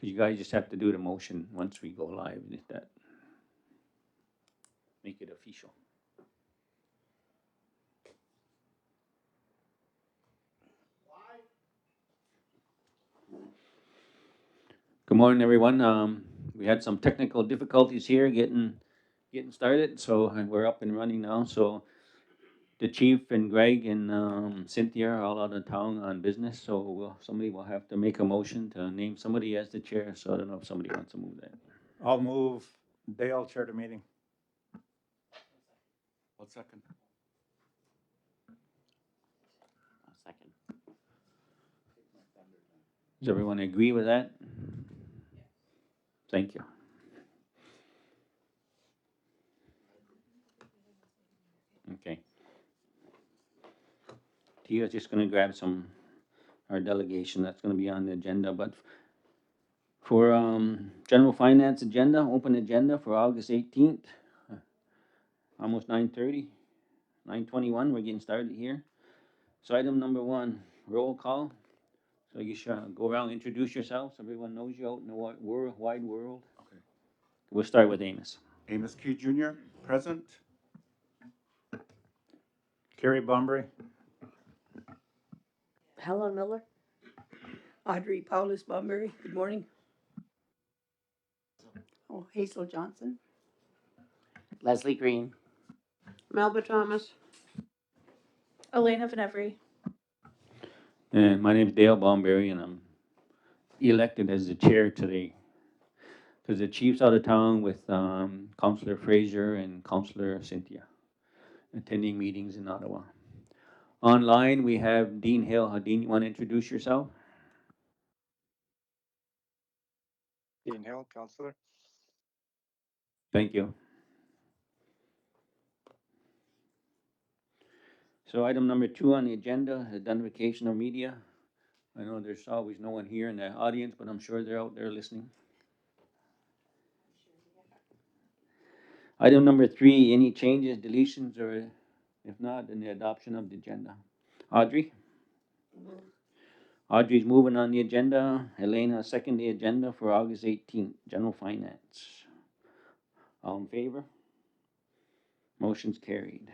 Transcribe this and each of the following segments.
Because you guys just have to do the motion once we go live, if that, make it official. Good morning, everyone. We had some technical difficulties here getting started, so we're up and running now. So the chief and Greg and Cynthia are all out of town on business, so somebody will have to make a motion to name somebody as the chair. So I don't know if somebody wants to move that. I'll move Dale chair the meeting. I'll second. Second. Does everyone agree with that? Thank you. Okay. Tia's just gonna grab our delegation that's gonna be on the agenda, but for, general finance agenda, open agenda for August 18th, almost 9:30, 9:21, we're getting started here. So item number 1, roll call. So you should go around, introduce yourself, so everyone knows you out in the wide world. Okay. We'll start with Amos. Amos Key Jr., present. Kerry Bombury. Helen Miller? Audrey Paulus Bunbury, good morning. Oh, Hazel Johnson. Leslie Green. Melba Thomas. Elena Venevri. And my name is Dale Baumberry, and I'm elected as the chair today. Because the chief's out of town with Councillor Fraser and Councillor Cynthia, attending meetings in Ottawa. Online, we have Dean Hill. Dean, you want to introduce yourself? Dean Hill, Councillor. Thank you. So item number 2 on the agenda, identification of media. I know there's always no one here in the audience, but I'm sure they're out there listening. Item number 3, any changes, deletions, or if not, then the adoption of the agenda. Audrey? Audrey's moving on the agenda. Elena second the agenda for August 18th, general finance. All in favor? Motion's carried.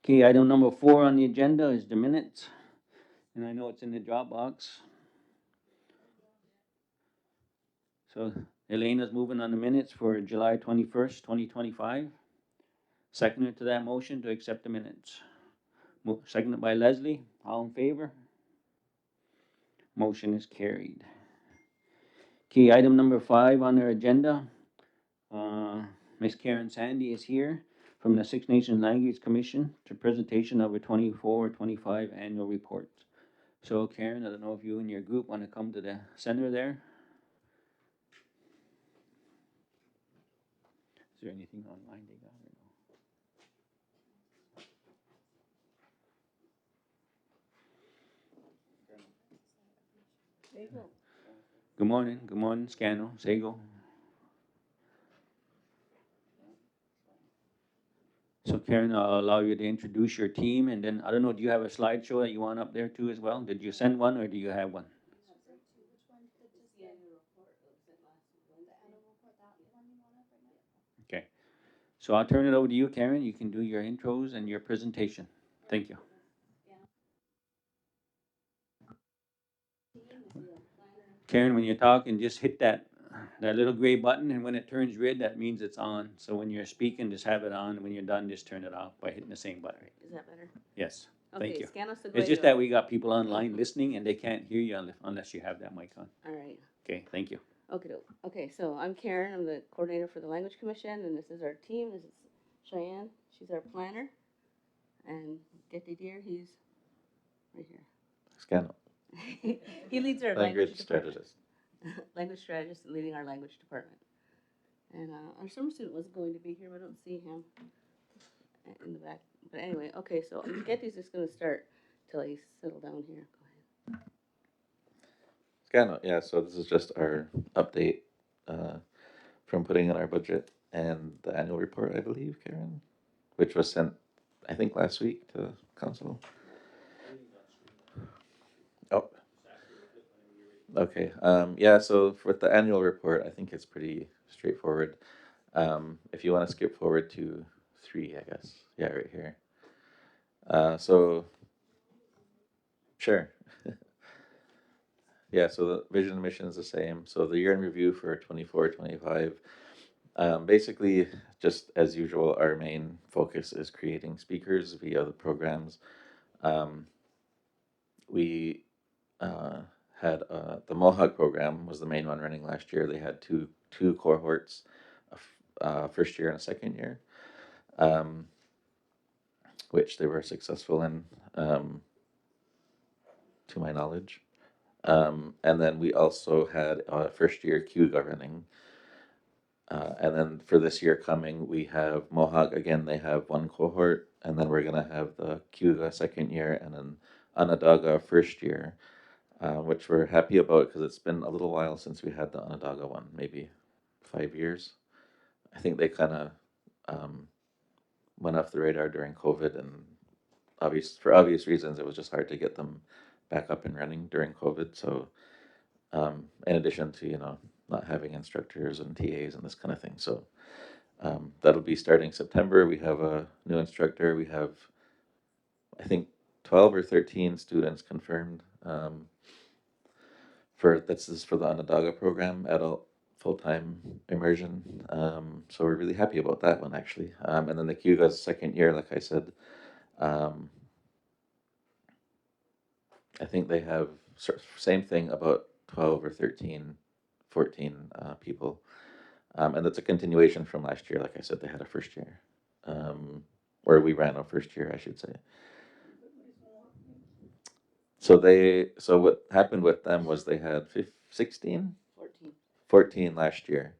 Okay, item number 4 on the agenda is the minutes. And I know it's in the Dropbox. So Elena's moving on the minutes for July 21st, 2025. Seconded to that motion to accept the minutes. Seconded by Leslie. All in favor? Motion is carried. Okay, item number 5 on our agenda. Ms. Karen Sandy is here from the Six Nations Language Commission to presentation of a 24-25 annual report. So Karen, I don't know if you and your group want to come to the center there. Is there anything online they got or no? There you go. Good morning, Scano, Sago. So Karen, I'll allow you to introduce your team, and then, I don't know, do you have a slideshow that you want up there too as well? Did you send one, or do you have one? Okay, so I'll turn it over to you, Karen. You can do your intros and your presentation. Thank you. Karen, when you're talking, just hit that little gray button, and when it turns red, that means it's on. So when you're speaking, just have it on, and when you're done, just turn it off by hitting the same button. Is that better? Yes, thank you. Okay, It's just that we got people online listening, and they can't hear you unless you have that mic on. All right. Okay, thank you. Okay, so I'm Karen. I'm the coordinator for the Language Commission, and this is our team. This is Cheyenne. She's our planner. And Getty Deer, he's right here. Scano. He leads our Language department. strategist. Language strategist leading our language department. And our summer student was going to be here, but I don't see him in the back. But anyway, okay, so Getty's just going to start till he's settled down here. Go ahead. Scano, yeah, so this is just our update from putting in our budget and the annual report, I believe, Karen, which was sent, I think, last week to council. Oh. Okay, yeah, so for the annual report, I think it's pretty straightforward. If you want to skip forward to 3, I guess. Yeah, right here. So, sure. Yeah, so the vision and mission is the same. So the year in review for 24-25. Basically, just as usual, our main focus is creating speakers via the programs. Um, we had the Mohawk program was the main one running last year. They had two cohorts, first year and a second year, um, which they were successful in, to my knowledge. And then we also had first year QGA running. And then for this year coming, we have Mohawk again. They have one cohort, and then we're gonna have the QGA second year, and then Onondaga first year, which we're happy about because it's been a little while since we had the Onondaga one, maybe 5 years. I think they kind of um, went off the radar during COVID, and for obvious reasons, it was just hard to get them back up and running during COVID. So, in addition to not having instructors and TAs and this kind of thing, so that'll be starting September. We have a new instructor. We have, I think, 12 or 13 students confirmed. This is for the Onondaga program, adult full-time immersion. So we're really happy about that one actually. And then the QGA's second year, like I said, um, I think they have same thing, about 12 or 13, 14 people. And that's a continuation from last year. Like I said, they had a first year, or we ran a first year, I should say. So what happened with them was they had 16, 14. 14 last year.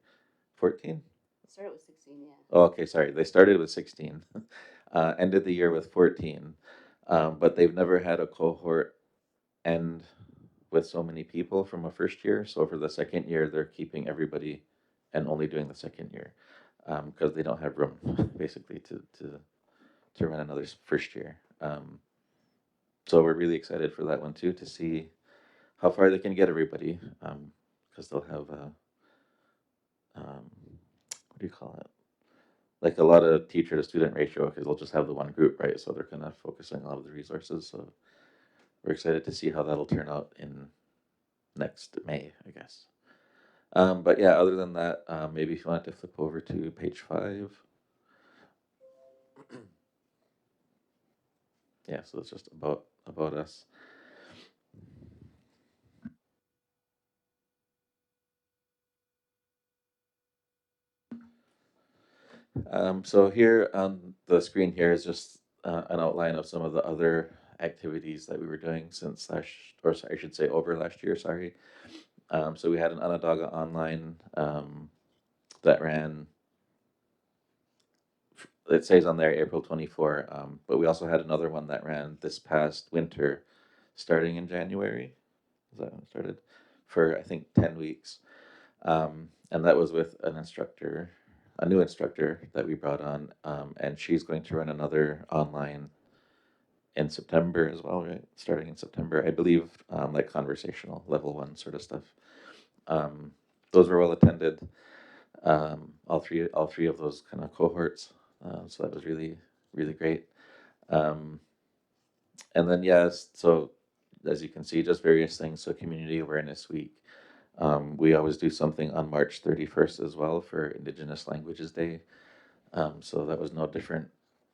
14? Start with 16, yeah. Oh, okay, sorry. They started with 16, ended the year with 14, but they've never had a cohort end with so many people from a first year. So for the second year, they're keeping everybody and only doing the second year because they don't have room basically to run another first year. So we're really excited for that one too, to see how far they can get everybody, because they'll have what do you call it? Like a lot of teacher to student ratio, because they'll just have the one group, right? So they're kind of focusing a lot of the resources. So we're excited to see how that'll turn out in next May, I guess. But yeah, other than that, maybe if you want to flip over to page 5. Yeah, so it's just about us. So here on the screen here is just an outline of some of the other activities that we were doing since I should say over last year, sorry. So we had an Onondaga online that ran, it says on there April 24, but we also had another one that ran this past winter, starting in January. Is that when it started? For I think 10 weeks. And that was with an instructor, a new instructor that we brought on, and she's going to run another online in September as well, right? Starting in September, I believe, like conversational level 1 sort of stuff. Those were well attended. All three of those kind of cohorts. So that was really, really great. Um, and then yes, so as you can see, just various things. So Community Awareness Week. We always do something on March 31st as well for Indigenous Languages Day. So that was no different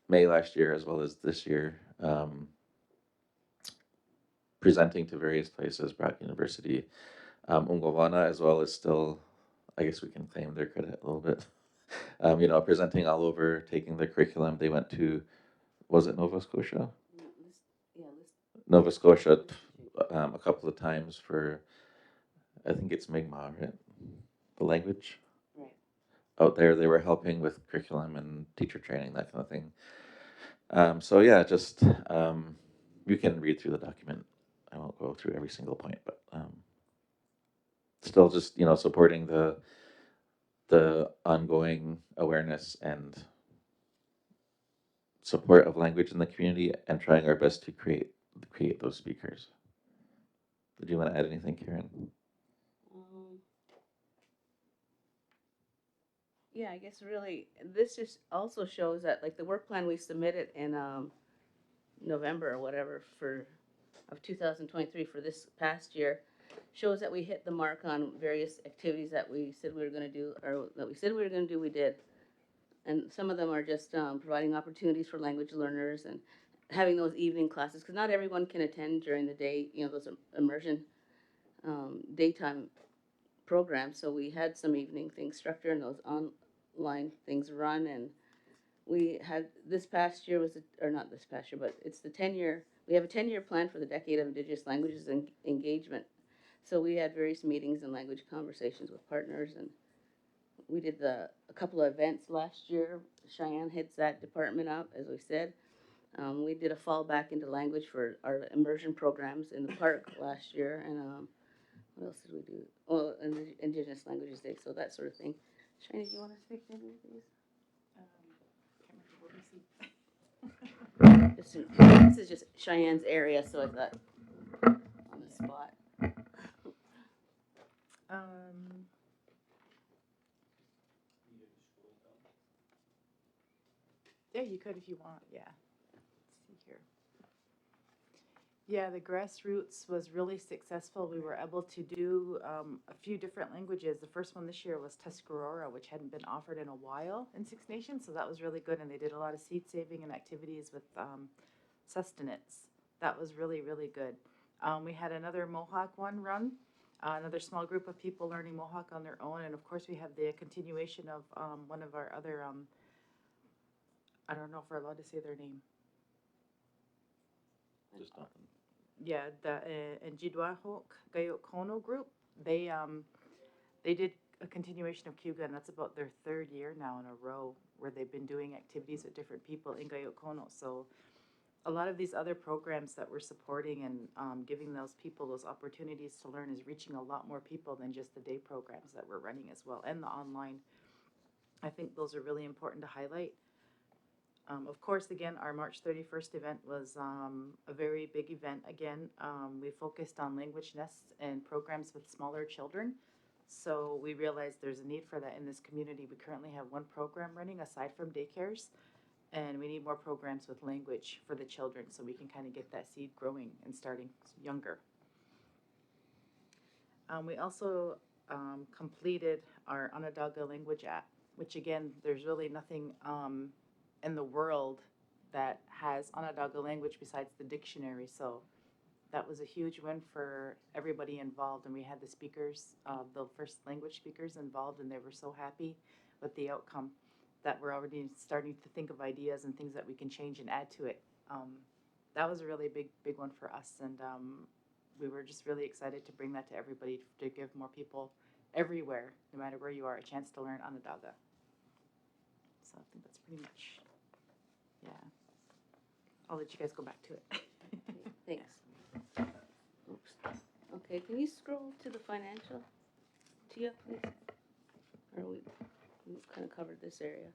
May last year as well as this year. Presenting to various places, Brock University, Ungwana as well is still, I guess we can claim their credit a little bit. Presenting all over, taking their curriculum. They went to, was it Nova Scotia? Nova Scotia a couple of times for, I think it's Mi'kmaq, right? The language. Right. Out there, they were helping with curriculum and teacher training, that kind of thing. So yeah, just you can read through the document. I won't go through every single point, but still just supporting the ongoing awareness and support of language in the community and trying our best to create those speakers. Did you want to add anything, Karen? yeah, I guess really, this just also shows that, like, the work plan we submitted in, November or whatever of 2023 for this past year, shows that we hit the mark on various activities that we said we were gonna do, or that we said we were gonna do, we did. And some of them are just, providing opportunities for language learners and having those evening classes, because not everyone can attend during the day, those immersion, daytime programs. So we had some evening things structured and those online things run. And we had, this past year was, or not this past year, but it's the 10-year, we have a 10-year plan for the Decade of Indigenous Languages and Engagement. So we had various meetings and language conversations with partners, and we did a couple of events last year. Cheyenne heads that department up, as we said. We did a fall back into language for our immersion programs in the park last year, and what else did we do? Oh, and the Indigenous Languages Day, so that sort of thing. Cheyenne, do you want to speak to any of these? This is just Cheyenne's area, so I thought on the spot. Yeah, you could if you want, yeah. Let's see here. Yeah, the grassroots was really successful. We were able to do a few different languages. The first one this year was Tuscarora, which hadn't been offered in a while in Six Nations, so that was really good. And they did a lot of seed saving and activities with sustenance. That was really, really good. We had another Mohawk one run, another small group of people learning Mohawk on their own. And of course, we have the continuation of one of our other, I don't know if we're allowed to say their name. Just nothing. Yeah, the Njidwahok Gayokono group, they did a continuation of Cuga, and that's about their third year now in a row where they've been doing activities with different people in Gayokono. So a lot of these other programs that we're supporting and giving those people those opportunities to learn is reaching a lot more people than just the day programs that we're running as well, and the online. I think those are really important to highlight. Of course, again, our March 31st event was a very big event. Again, we focused on language nests and programs with smaller children. So we realized there's a need for that in this community. We currently have one program running aside from daycares, and we need more programs with language for the children so we can kind of get that seed growing and starting younger. We also completed our Onondaga language app, which again, there's really nothing in the world that has Onondaga language besides the dictionary. So that was a huge win for everybody involved. And we had the speakers, the first language speakers involved, and they were so happy with the outcome that we're already starting to think of ideas and things that we can change and add to it. That was a really big one for us. And we were just really excited to bring that to everybody, to give more people everywhere, no matter where you are, a chance to learn Onondaga. So I think that's pretty much, yeah. I'll let you guys go back to it. Okay, thanks. Oops. Okay, can you scroll to the financial, Tia, please? Or we've kind of covered this area.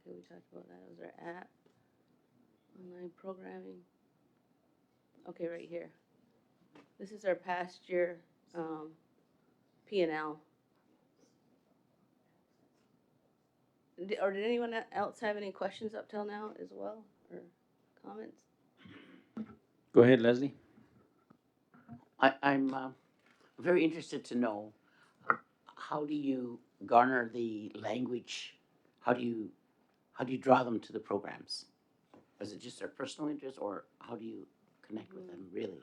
Okay, we talked about that. It was our app, online programming. Okay, right here. This is our past year P&L. Or did anyone else have any questions up till now as well, or comments? Go ahead, Leslie. I'm very interested to know, how do you garner the language? How do you draw them to the programs? Is it just their personal interest, or how do you connect with them really?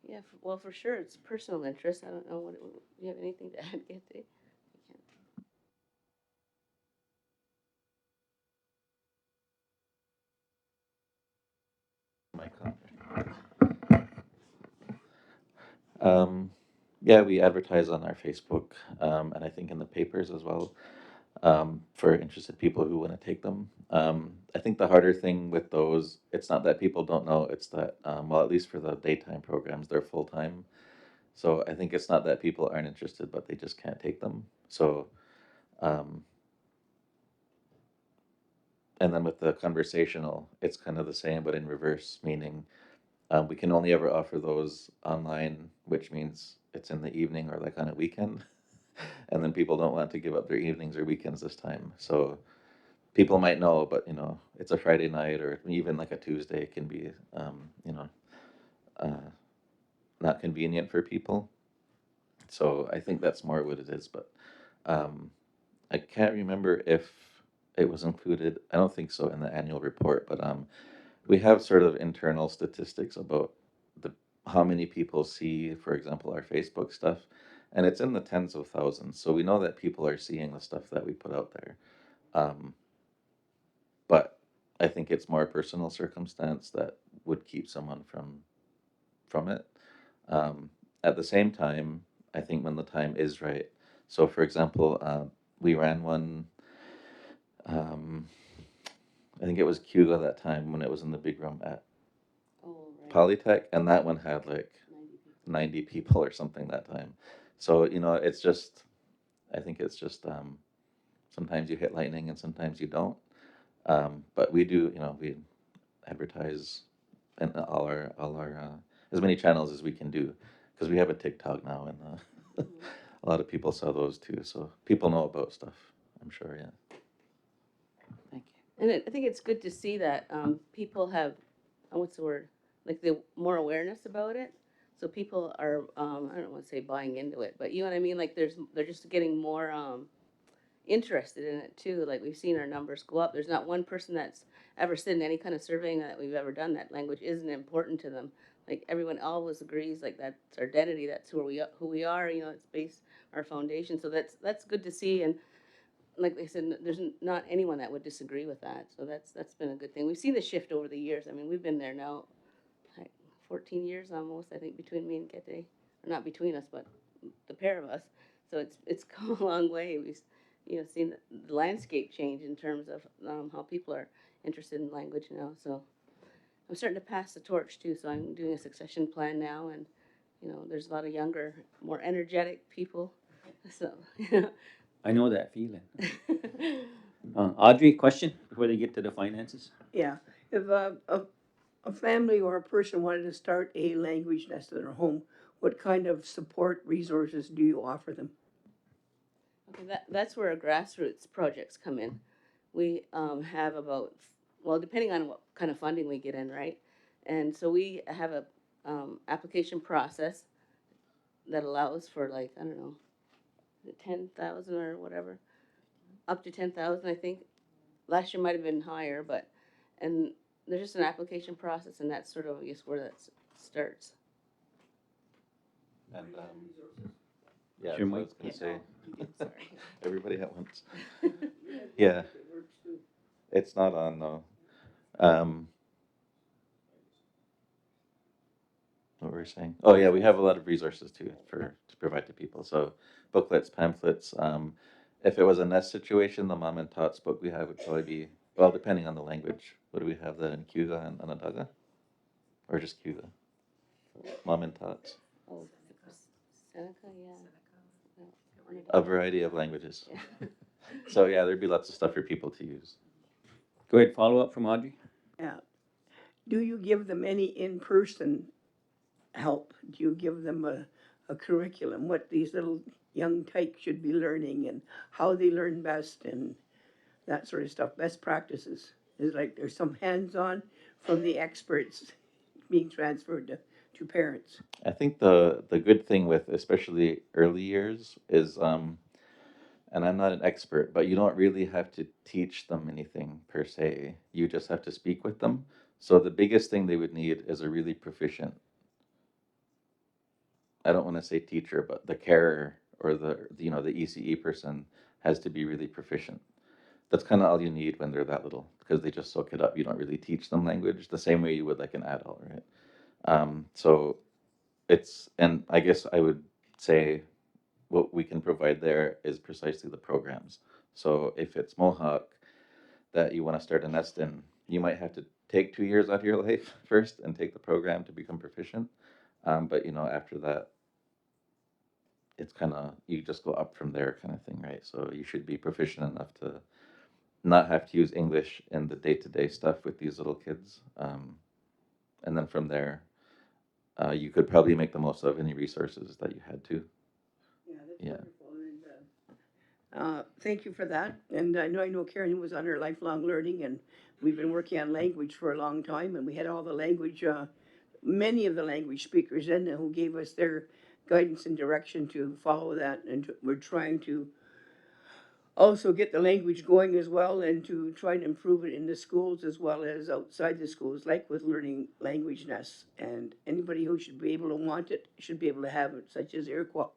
Yeah, well, for sure, it's personal interest. I don't know what, do you have anything to add, Getty? My comment. Yeah, we advertise on our Facebook, and I think in the papers as well, for interested people who want to take them. I think the harder thing with those, it's not that people don't know, it's that, well, at least for the daytime programs, they're full-time. So I think it's not that people aren't interested, but they just can't take them. So and then with the conversational, it's kind of the same, but in reverse, meaning we can only ever offer those online, which means it's in the evening or like on a weekend. And then people don't want to give up their evenings or weekends this time. So people might know, but it's a Friday night or even like a Tuesday can be, uh, not convenient for people. So I think that's more what it is. But um, I can't remember if it was included. I don't think so in the annual report, but we have sort of internal statistics about the how many people see, for example, our Facebook stuff, and it's in the tens of thousands. So we know that people are seeing the stuff that we put out there. Um, but I think it's more personal circumstance that would keep someone from it. Um, at the same time, I think when the time is right. So, for example, we ran one. Um, I think it was Cuba that time when it was in the big room at Oh, right, Polytech, and that one had like 90 people. 90 people or something that time. So, it's just, I think it's just sometimes you hit lightning and sometimes you don't. But we do, we advertise in all our as many channels as we can do because we have a TikTok now, and a lot of people saw those too. So people know about stuff, I'm sure. Yeah. Thank you. And I think it's good to see that people have, what's the word? Like the more awareness about it. So people are, I don't want to say buying into it, but you know what I mean? Like they're just getting more interested in it too. Like we've seen our numbers go up. There's not one person that's ever said in any kind of surveying that we've ever done that language isn't important to them. Like everyone always agrees, like that's our identity. That's who we are. It's based our foundation. So that's good to see. And like they said, there's not anyone that would disagree with that. So that's been a good thing. We've seen the shift over the years. I mean, we've been there now, like 14 years almost. I think between me and Kete, or not between us, but the pair of us. So it's come a long way. We've seen the landscape change in terms of how people are interested in language now. So I'm starting to pass the torch too. So I'm doing a succession plan now, and there's a lot of younger, more energetic people. So I know that feeling. Audrey, question before they get to the finances? Yeah, if a family or a person wanted to start a language nest in their home, what kind of support resources do you offer them? Okay, that's where our grassroots projects come in. We have about, well, depending on what kind of funding we get in, right? And so we have a application process that allows for like, I don't know, 10,000 or whatever, up to 10,000, I think. Last year might have been higher, and there's just an application process, and that's sort of, I guess, where that starts. And yeah, Sure, so I Mike. was gonna say Sorry. everybody at once. Yeah, it's not on though. Um, what were we saying? Oh yeah, we have a lot of resources too to provide to people. So booklets, pamphlets. If it was a nest situation, the mom and tots book we have would probably be, well, depending on the language. What do we have that in Cuga and Onondaga, or just Cuga? Mom and tots. Oh, Seneca, yeah. No, A variety of languages. yeah. So yeah, there'd be lots of stuff for people to use. Go ahead, follow up from Audrey. Yeah. Do you give them any in-person help? Do you give them a curriculum, what these little young tykes should be learning and how they learn best and that sort of stuff, best practices? Is like there's some hands-on from the experts being transferred to parents. I think the good thing with especially early years is and I'm not an expert, but you don't really have to teach them anything per se. You just have to speak with them. So the biggest thing they would need is a really proficient, I don't want to say teacher, but the carer or the ECE person has to be really proficient. That's kind of all you need when they're that little because they just soak it up. You don't really teach them language the same way you would like an adult, right? So and I guess I would say what we can provide there is precisely the programs. So if it's Mohawk that you want to start a nest in, you might have to take 2 years out of your life first and take the program to become proficient. But after that, it's kind of you just go up from there, kind of thing, right? So you should be proficient enough to not have to use English in the day-to-day stuff with these little kids. And then from there, you could probably make the most of any resources that you had to. Yeah, that's Yeah. wonderful. And thank you for that. And I know Karen was on her lifelong learning, and we've been working on language for a long time. And we had all the language, many of the language speakers in who gave us their guidance and direction to follow that. And we're trying to also get the language going as well, and to try and improve it in the schools as well as outside the schools, like with learning language nests. And anybody who should be able to want it should be able to have it, such as Iroquois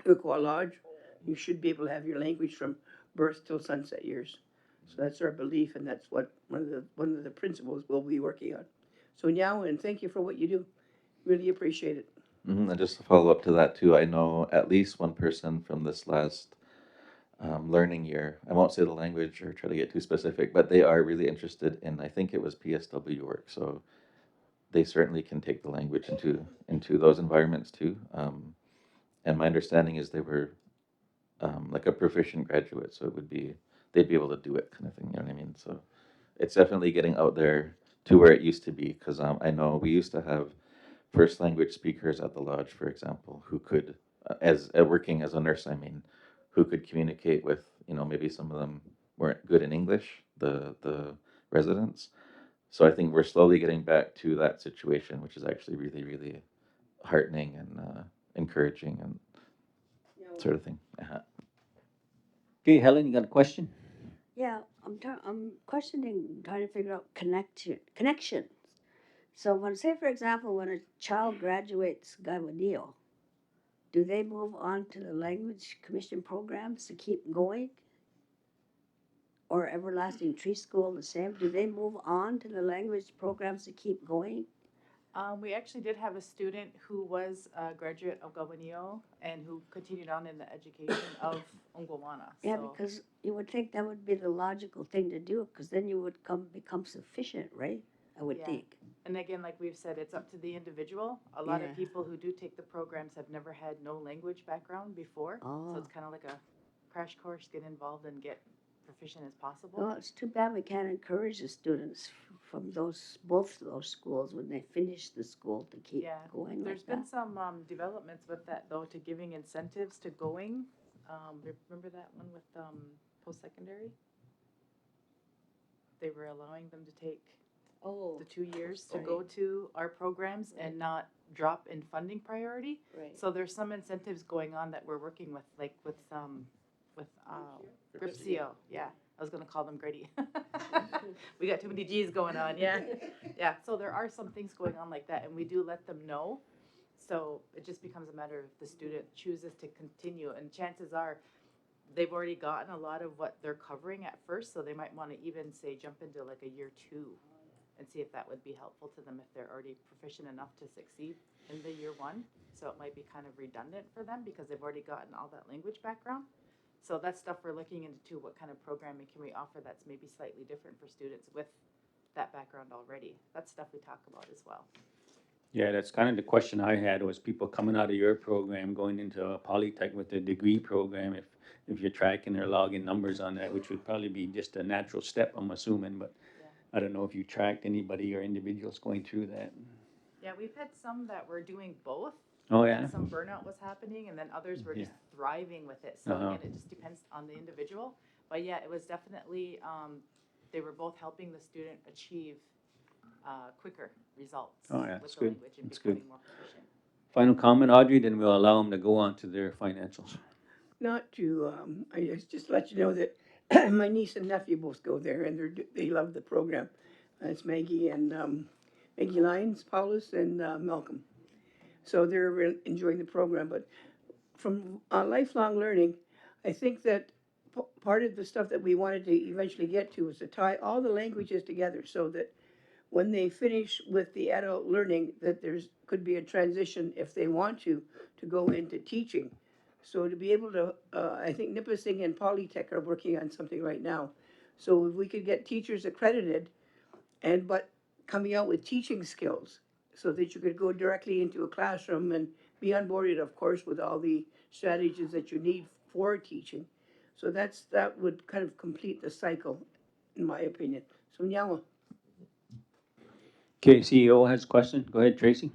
Lodge. You should be able to have your language from birth till sunset years. So that's our belief, and that's what one of the principles we'll be working on. So now, and thank you for what you do. Really appreciate it. And just to follow up to that too, I know at least one person from this last learning year. I won't say the language or try to get too specific, but they are really interested in. I think it was PSW work, so they certainly can take the language into those environments too. And my understanding is they were like a proficient graduate, so it would be they'd be able to do it, kind of thing. You know what I mean? So it's definitely getting out there to where it used to be, because I know we used to have first language speakers at the lodge, for example, who could, as working as a nurse, I mean, who could communicate with, maybe some of them weren't good in English, the residents. So I think we're slowly getting back to that situation, which is actually really, really heartening and encouraging and sort of thing. Uh-huh. Okay, Helen, you got a question? Yeah, I'm questioning, trying to figure out connections. So when, say for example, when a child graduates Gavanio, do they move on to the language commission programs to keep going? Or Everlasting Tree School the same? Do they move on to the language programs to keep going? We actually did have a student who was a graduate of Gabanio and who continued on in the education of Ungwana. Yeah, So, because you would think that would be the logical thing to do, because then you would become sufficient, right? I would Yeah. think. and again, like we've said, it's up to the individual. A lot Yeah. of people who do take the programs have never had no language background before. Oh. So it's kind of like a crash course, get involved and get proficient as possible. Well, it's too bad we can't encourage the students from both of those schools when they finish the school to keep Yeah, going There's like been that. some developments with that though, to giving incentives to going. Remember that one with post-secondary? They were allowing them to take Oh, the 2 years to Right. go to our programs and not drop in funding priority. right. So there's some incentives going on that we're working with, like with Gripsio. Yeah, I was gonna call them Grady. We got too many G's going on. Yeah, yeah. So there are some things going on like that, and we do let them know. So it just becomes a matter of the student chooses to continue, and chances are they've already gotten a lot of what they're covering at first, so they might want to even say jump into like a year 2 and see if that would be helpful to them if they're already proficient enough to succeed in the year 1. So it might be kind of redundant for them because they've already gotten all that language background. So that's stuff we're looking into too. What kind of programming can we offer that's maybe slightly different for students with that background already? That's stuff we talk about as well. Yeah, that's kind of the question I had, was people coming out of your program, going into a Polytech with a degree program, if you're tracking or logging numbers on that, which would probably be just a natural step, I'm assuming, but Yeah. I don't know if you tracked anybody or individuals going through that. Yeah, we've had some that were doing both. Oh, and yeah? some burnout was happening, and then others were just thriving with it. So Uh-huh. again, it just depends on the individual. But yeah, it was definitely, they were both helping the student achieve quicker results Oh, yeah, with that's the good. language and That's good. becoming more proficient. Final comment, Audrey, then we'll allow them to go on to their financials. Not to, I just let you know that my niece and nephew both go there, and they love the program. It's Maggie and Maggie Lyons, Paulus, and Malcolm. So they're enjoying the program. But from lifelong learning, I think that part of the stuff that we wanted to eventually get to was to tie all the languages together, so that when they finish with the adult learning, that there's could be a transition if they want to go into teaching. So to be able to, I think Nipissing and Polytech are working on something right now. So if we could get teachers accredited, but coming out with teaching skills, so that you could go directly into a classroom and be onboarded, of course, with all the strategies that you need for teaching. So that would kind of complete the cycle. in my opinion. So, Nyawa. Okay, CEO has a question. Go ahead, Tracy.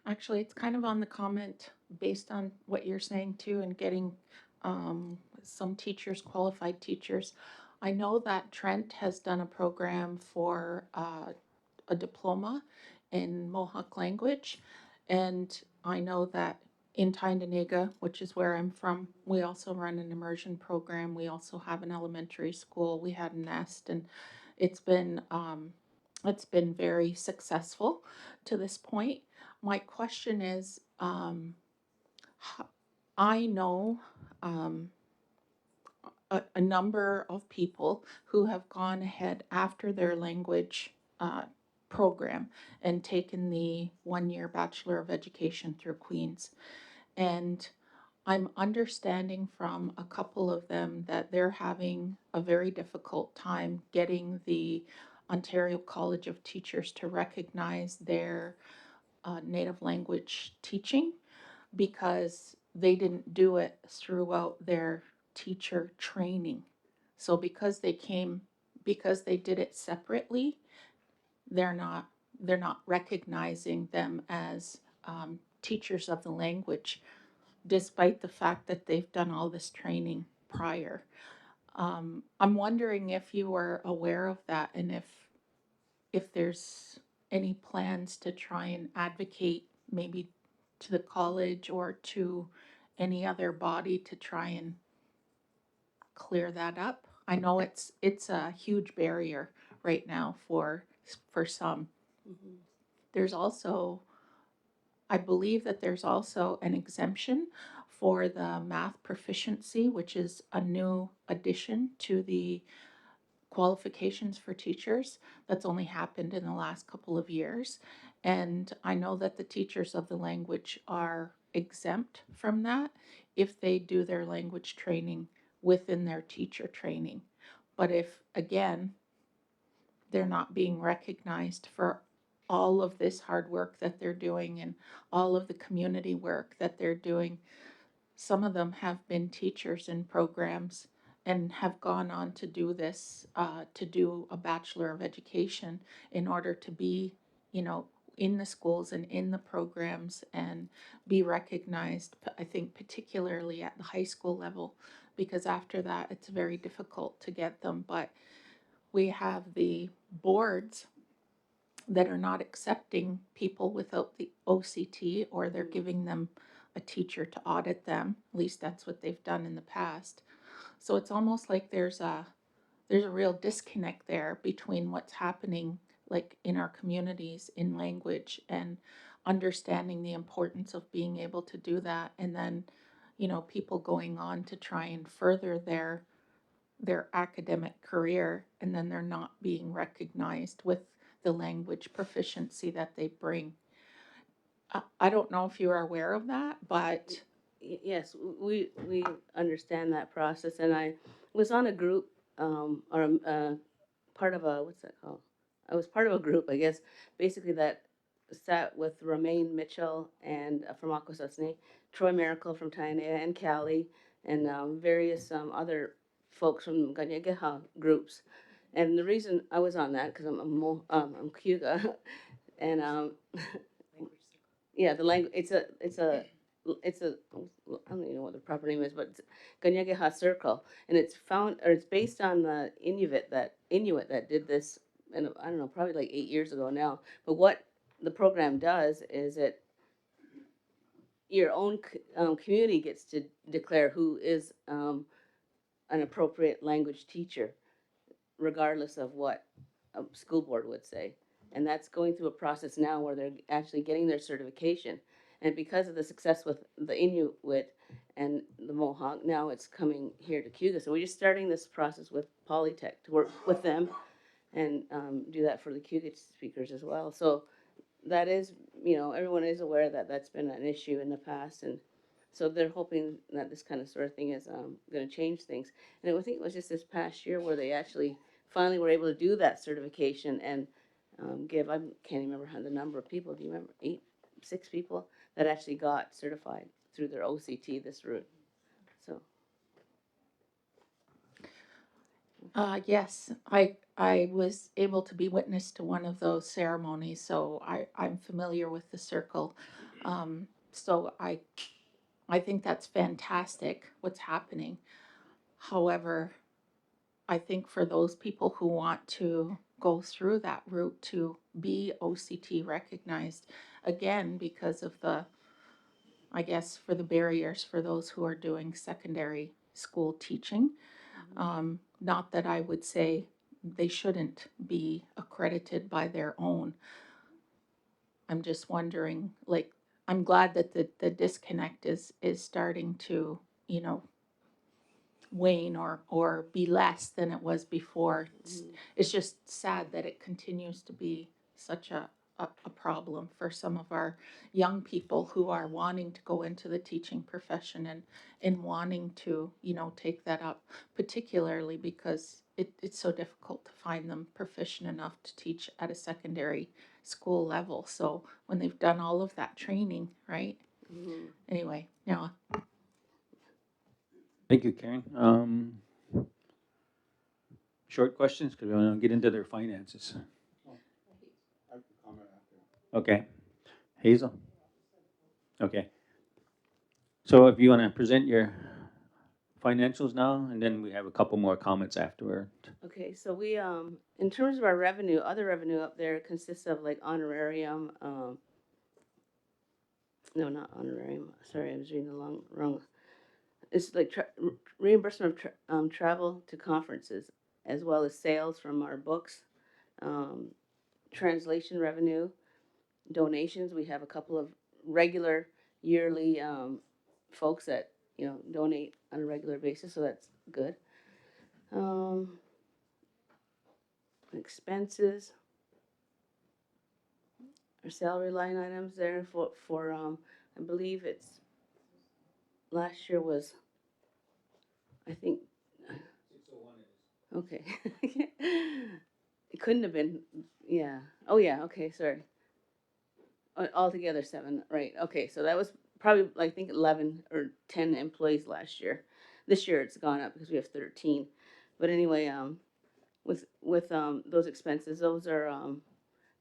Actually, it's kind of on the comment based on what you're saying too, and getting some teachers, qualified teachers. I know that Trent has done a program for a diploma in Mohawk language, and I know that in Tyndonega, which is where I'm from, we also run an immersion program. We also have an elementary school. We had a nest, and it's been it's been very successful to this point. My question is, I know um, a number of people who have gone ahead after their language program and taken the 1 year Bachelor of Education through Queen's. And I'm understanding from a couple of them that they're having a very difficult time getting the Ontario College of Teachers to recognize their native language teaching because they didn't do it throughout their teacher training. So because they did it separately, they're not recognizing them as teachers of the language, despite the fact that they've done all this training prior. I'm wondering if you were aware of that, and if there's any plans to try and advocate maybe to the college or to any other body to try and clear that up. I know it's a huge barrier right now for some. Mhm. There's also, I believe that there's also an exemption for the math proficiency, which is a new addition to the qualifications for teachers that's only happened in the last couple of years. And I know that the teachers of the language are exempt from that if they do their language training within their teacher training. But if, again, they're not being recognized for all of this hard work that they're doing and all of the community work that they're doing, some of them have been teachers in programs and have gone on to do this, to do a Bachelor of Education in order to be, in the schools and in the programs and be recognized, I think, particularly at the high school level, because after that, it's very difficult to get them. But we have the boards that are not accepting people without the OCT, or they're giving them a teacher to audit them. At least that's what they've done in the past. So it's almost like there's a real disconnect there between what's happening like in our communities in language and understanding the importance of being able to do that, and then people going on to try and further their academic career, and then they're not being recognized with the language proficiency that they bring. I don't know if you are aware of that, but Yes, we understand that process, and I was on a group, or part of a, what's that called? I was part of a group, I guess, basically that sat with Romaine Mitchell and from Akwesasne, Troy Miracle from Tainea, and Callie, and various other folks from Ganyageha groups. And the reason I was on that, because I'm Cayuga, and yeah, the language, it's a, I don't even know what the proper name is, but it's Ganyageha Circle, and it's found, or it's based on the Inuit that did this, and I don't know, probably like 8 years ago now. But what the program does is your own community gets to declare who is an appropriate language teacher, regardless of what a school board would say. And that's going through a process now where they're actually getting their certification. And because of the success with the Inuit and the Mohawk, now it's coming here to Cayuga. So we're just starting this process with Polytech to work with them and do that for the Cayuga speakers as well. So that is, everyone is aware that that's been an issue in the past. And so they're hoping that this kind of sort of thing is going to change things. And I think it was just this past year where they actually finally were able to do that certification and give, I can't remember the number of people. Do you remember? 6 people that actually got certified through their OCT this route. So. Yes, I was able to be witness to one of those ceremonies, so I'm familiar with the circle. So I think that's fantastic what's happening. However, I think for those people who want to go through that route to be OCT recognized, again, because of the, I guess, for the barriers for those who are doing secondary school teaching. Not that I would say they shouldn't be accredited by their own. I'm just wondering, like, I'm glad that the disconnect is starting to, you know, wane or be less than it was before. It's just sad that it continues to be such a problem for some of our young people who are wanting to go into the teaching profession and wanting to, you know, take that up, particularly because it's so difficult to find them proficient enough to teach at a secondary school level. So when they've done all of that training, right? Anyway, now Thank you, Karen. Short questions, because we want to get into their finances. I have to comment after. Okay. Hazel? Okay. So if you want to present your financials now, and then we have a couple more comments afterward. Okay, so we, in terms of our revenue, other revenue up there consists of like honorarium, no, not honorarium, sorry, I was reading the wrong. It's like reimbursement of travel to conferences, as well as sales from our books, um, translation revenue, donations. We have a couple of regular yearly folks that, you know, donate on a regular basis, so that's good. Um, expenses, our salary line items there for I believe it's last year was, I think. Okay. It couldn't have been, yeah. Oh yeah. Okay. Sorry. Altogether 7, right? Okay. So that was probably, I think, 11 or 10 employees last year. This year it's gone up because we have 13. But anyway, with those expenses, those are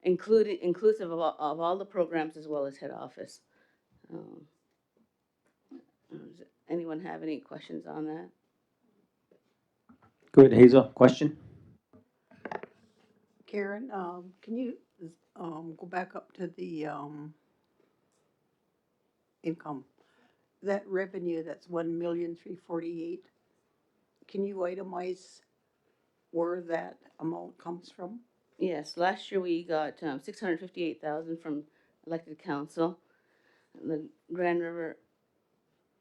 inclusive of all the programs as well as head office. Um, does anyone have any questions on that? Go ahead, Hazel. Question? Karen, can you go back up to the income? That revenue, that's 1,348,000. Can you itemize where that amount comes from? Yes, last year we got 658,000 from elected council. The Grand River,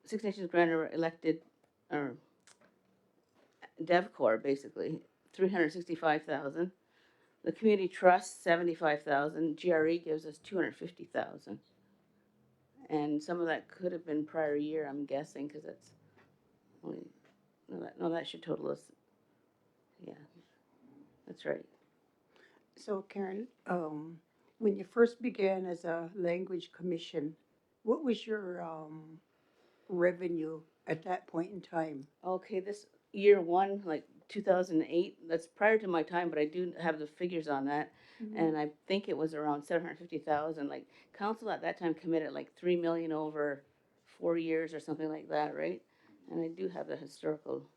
Six Nations Grand River elected, or DevCore basically, 365,000. The Community Trust, 75,000. GRE gives us 250,000. And some of that could have been prior year, I'm guessing, because that's only, no, that should total us, yeah, that's right. So Karen, when you first began as a language commission, what was your revenue at that point in time? Okay, this year one, like 2008, that's prior to my time, but I do have the figures on that. And I think it was around 750,000. Like council at that time committed like 3 million over 4 years or something like that, right? And I do have the historical.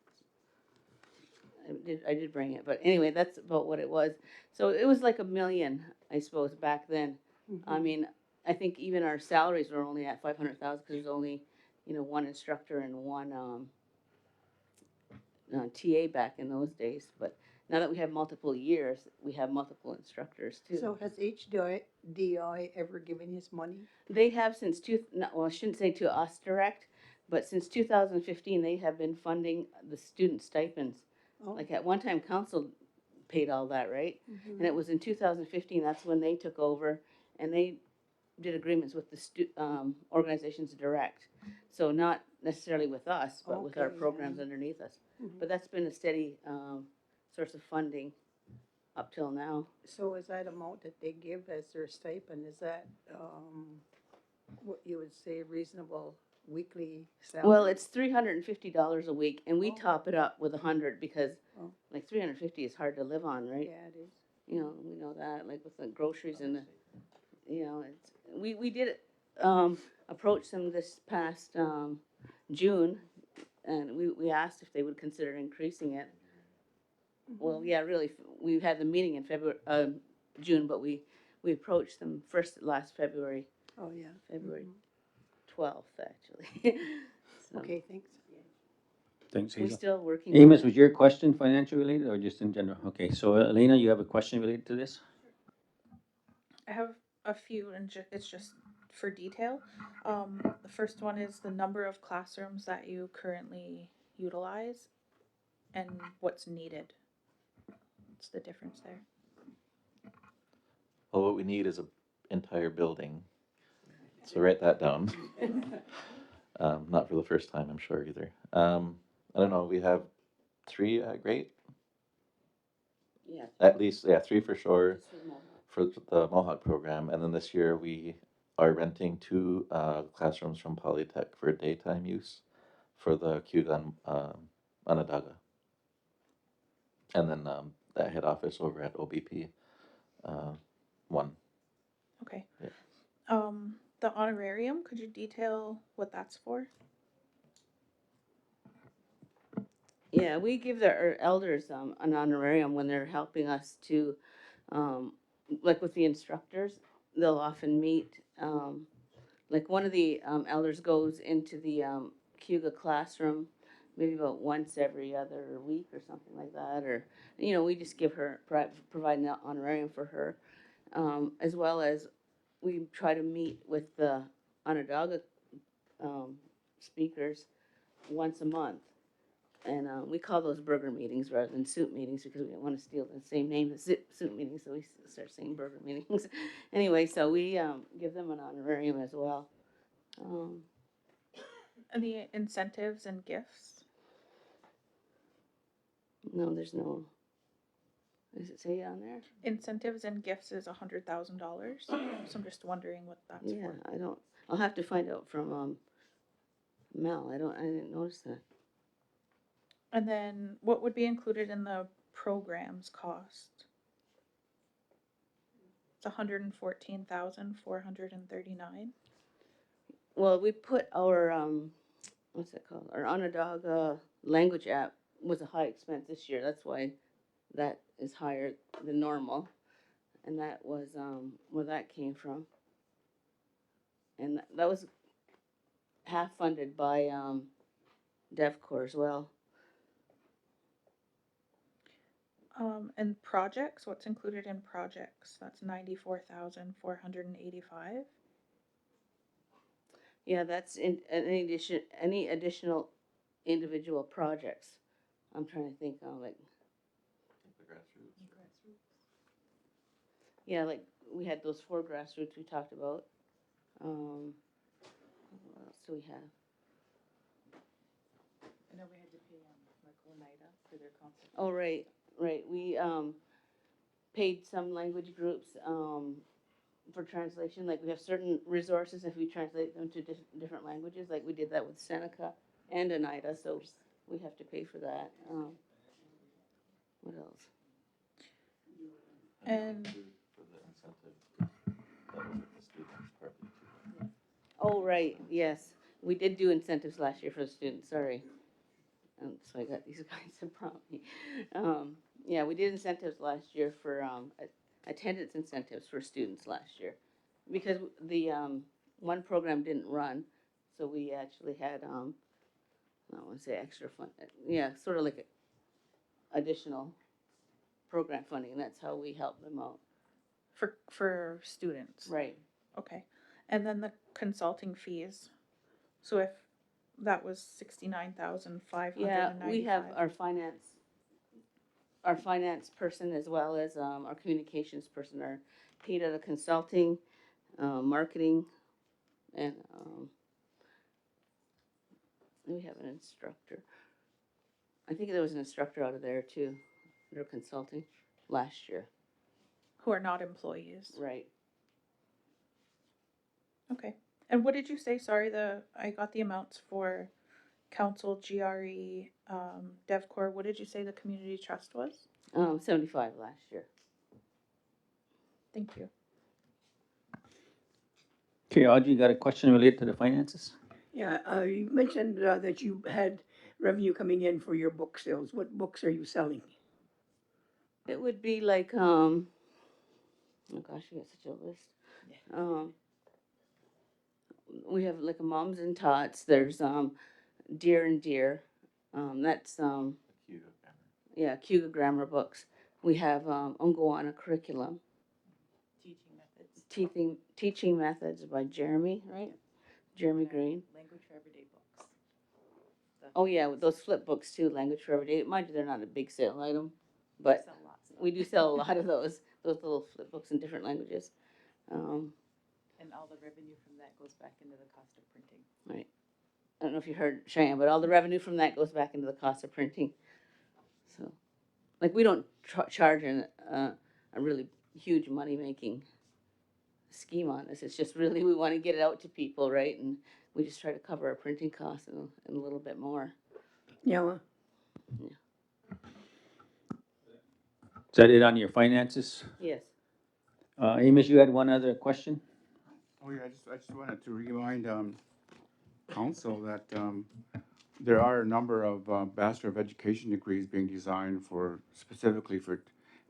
I did bring it, but anyway, that's about what it was. So it was like 1 million, I suppose, back then. I mean, I think even our salaries were only at 500,000 because there's only, you know, one instructor and one TA back in those days. But now that we have multiple years, we have multiple instructors too. So has HDI ever given his money? They have since well, I shouldn't say to us direct, but since 2015, they have been funding the student stipends. Oh. Like at one time, council paid all that, right? And it was in 2015, that's when they took over, and they did agreements with the organizations direct. So not necessarily with us, but with our Okay, programs yeah. underneath us. But that's been a steady source of funding up till now. So is that amount that they give as their stipend, is that what you would say reasonable weekly salary? Well, it's $350 a week, and we Oh. top it up with 100 because, Oh. like, 350 is hard to live on, right? Yeah, it is. You know, we know that, like with the groceries and the, you know, it's, we did, approach them this past, June, and we asked if they would consider increasing it. Well, yeah, really, we had the meeting in February, June, but we approached them last February, Oh, yeah. February 12th, actually. So, Okay, thanks. Thanks, we're Hazel. still working on Amos, it. was your question financial related or just in general? Okay, so Elena, you have a question related to this? I have a few, and it's just for detail. The first one is the number of classrooms that you currently utilize and what's needed. What's the difference there? Well, what we need is an entire building. So write that down. Not for the first time, I'm sure either. I don't know. We have 3 at Great, Yeah. at least. Yeah, 3 for sure Just for the moment. for the Mohawk program, and then this year we are renting 2 classrooms from Polytech for daytime use for the Kugan Onondaga, and then that head office over at OBP 1. Okay. Yeah. The honorarium, could you detail what that's for? Yeah, we give our elders an honorarium when they're helping us to, like with the instructors, they'll often meet. Like one of the elders goes into the Cuga classroom maybe about once every other week or something like that. Or, you know, we just give her, provide an honorarium for her. As well as we try to meet with the Onondaga speakers once a month. And we call those burger meetings rather than soup meetings because we didn't want to steal the same name as soup meetings, so we start saying burger meetings. Anyway, so we give them an honorarium as well. And the incentives and gifts? No, there's no. Does it say on there? Incentives and gifts is $100,000. So I'm just wondering what that's Yeah, for. I don't. I'll have to find out from Mel. I didn't notice that. And then what would be included in the program's cost? It's $114,439. Well, we put our what's it called? Our Onondaga language app was a high expense this year. That's why that is higher than normal, and that was where that came from. And that was half funded by DevCore as well. And projects, what's included in projects? That's 94,485. Yeah, that's in any additional individual projects. I'm trying to think of like. Yeah, like we had those 4 grassroots we talked about. What else do we have? I know we had to pay like Oneida for their concert. Oh, right. We paid some language groups for translation. Like we have certain resources if we translate them to different languages. Like we did that with Seneca and Oneida, so we have to pay for that. What else? And For the incentive, that was with the students partly too. Oh, right. Yes, we did do incentives last year for the students. Sorry. So I got these guys to prompt me. Yeah, we did incentives last year for attendance incentives for students last year because the one program didn't run, so we actually had I don't want to say extra fund. Yeah, sort of like additional program funding, and that's how we help them out. for students. Right. Okay. And then the consulting fees. So if that was 69,595. Yeah, we have our finance person as well as our communications person are paid out of consulting, marketing, and we have an instructor. I think there was an instructor out of there too, under consulting last year. Who are not employees. Right. Okay. And what did you say? Sorry, I got the amounts for council, GRE, DevCore. What did you say the community trust was? 75 last year. Thank you. Okay, Audrey, you got a question related to the finances? Yeah, you mentioned that you had revenue coming in for your book sales. What books are you selling? It would be like, oh gosh, we got such a list. We have like a Moms and Tots. There's Dear and Dear. That's yeah, Cuga grammar books. We have Ungoana curriculum. Teaching methods by Jeremy, right? Jeremy Green. Language for everyday books. Oh yeah, with those flip books too, language for everyday. Mind you, they're not a big sale item, but Sell lots of we do sell a lot of those little flip books in different languages. And all the revenue from that goes back into the cost of printing. Right. I don't know if you heard Cheyenne, but all the revenue from that goes back into the cost of printing. So, like, we don't charge a really huge money making scheme on this. It's just really we want to get it out to people, right? And we just try to cover our printing costs and a little bit more. Yeah, well, Is that it on your finances? Yes. Amos, you had one other question? Oh, yeah, I just wanted to remind, council that, there are a number of, Bachelor of Education degrees being designed specifically for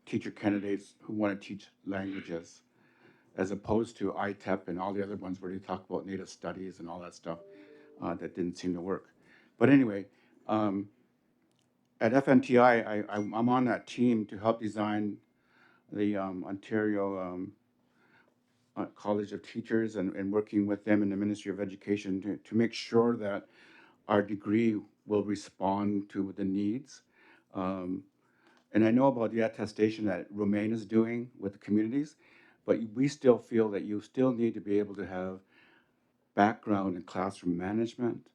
teacher candidates who want to teach languages, as opposed to ITEP and all the other ones where they talk about Native studies and all that stuff, that didn't seem to work. But anyway, at FNTI, I'm on that team to help design the Ontario College of Teachers and working with them in the Ministry of Education to make sure that our degree will respond to the needs. And I know about the attestation that Romaine is doing with the communities, but we still feel that you still need to be able to have background in classroom management,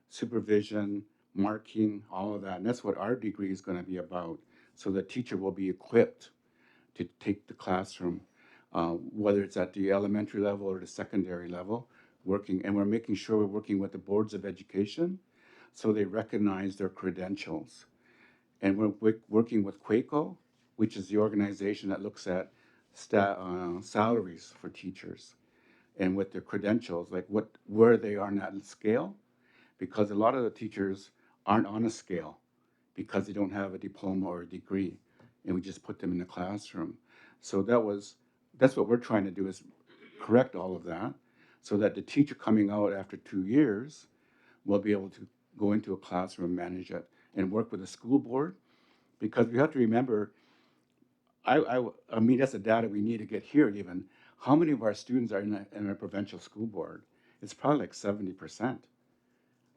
supervision, marking, all of that. And that's what our degree is going to be about. So the teacher will be equipped to take the classroom, whether it's at the elementary level or the secondary level, working. And we're making sure we're working with the boards of education so they recognize their credentials. And we're working with Quaco, which is the organization that looks at salaries for teachers and with their credentials, like where they are on that scale, because a lot of the teachers aren't on a scale because they don't have a diploma or a degree, and we just put them in the classroom. So that's what we're trying to do, is correct all of that so that the teacher coming out after 2 years will be able to go into a classroom and manage it and work with the school board, because we have to remember, I mean, that's the data we need to get here even. How many of our students are in a provincial school board? It's probably like 70%.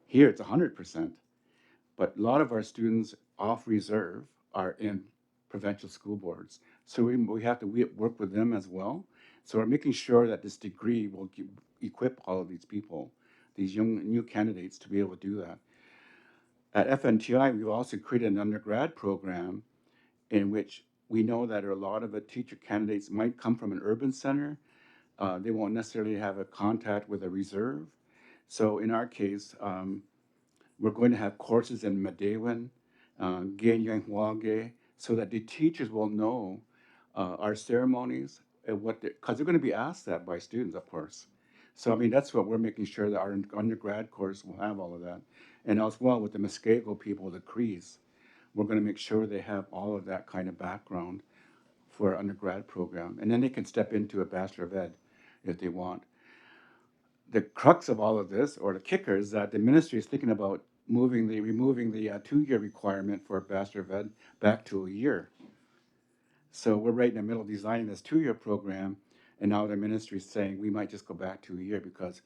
Here it's 100%. But a lot of our students off reserve are in provincial school boards. So we have to work with them as well. So we're making sure that this degree will equip all of these people, these young new candidates, to be able to do that. At FNTI, we've also created an undergrad program in which we know that a lot of the teacher candidates might come from an urban center. They won't necessarily have a contact with a reserve. So in our case, we're going to have courses in Medewan, Genyangwage, so that the teachers will know our ceremonies and because they're going to be asked that by students, of course. So, I mean, that's what we're making sure that our undergrad course will have all of that. And as well with the Muskego people, the Crees, we're going to make sure they have all of that kind of background for our undergrad program. And then they can step into a Bachelor of Ed if they want. The crux of all of this, or the kicker, is that the ministry is thinking about removing the 2-year requirement for a Bachelor of Ed back to a year. So we're right in the middle of designing this 2-year program, and now the ministry is saying we might just go back to a year, because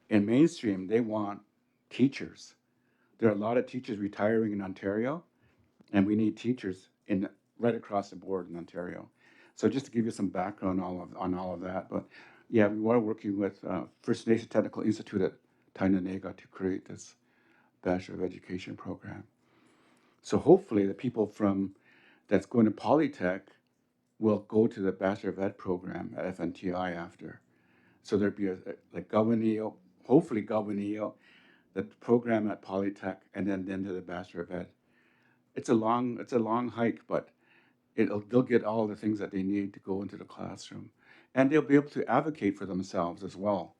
in mainstream they want teachers. There are a lot of teachers retiring in Ontario, and we need teachers right across the board in Ontario. So just to give you some background on all of that, but yeah, we are working with First Nation Technical Institute at Tainanega to create this Bachelor of Education program. So hopefully the people that's going to Polytech will go to the Bachelor of Ed program at FNTI after. So there'd be like Galvaneo, hopefully Galvaneo, the program at Polytech, and then to the Bachelor of Ed. It's a long hike, but they'll get all the things that they need to go into the classroom, and they'll be able to advocate for themselves as well.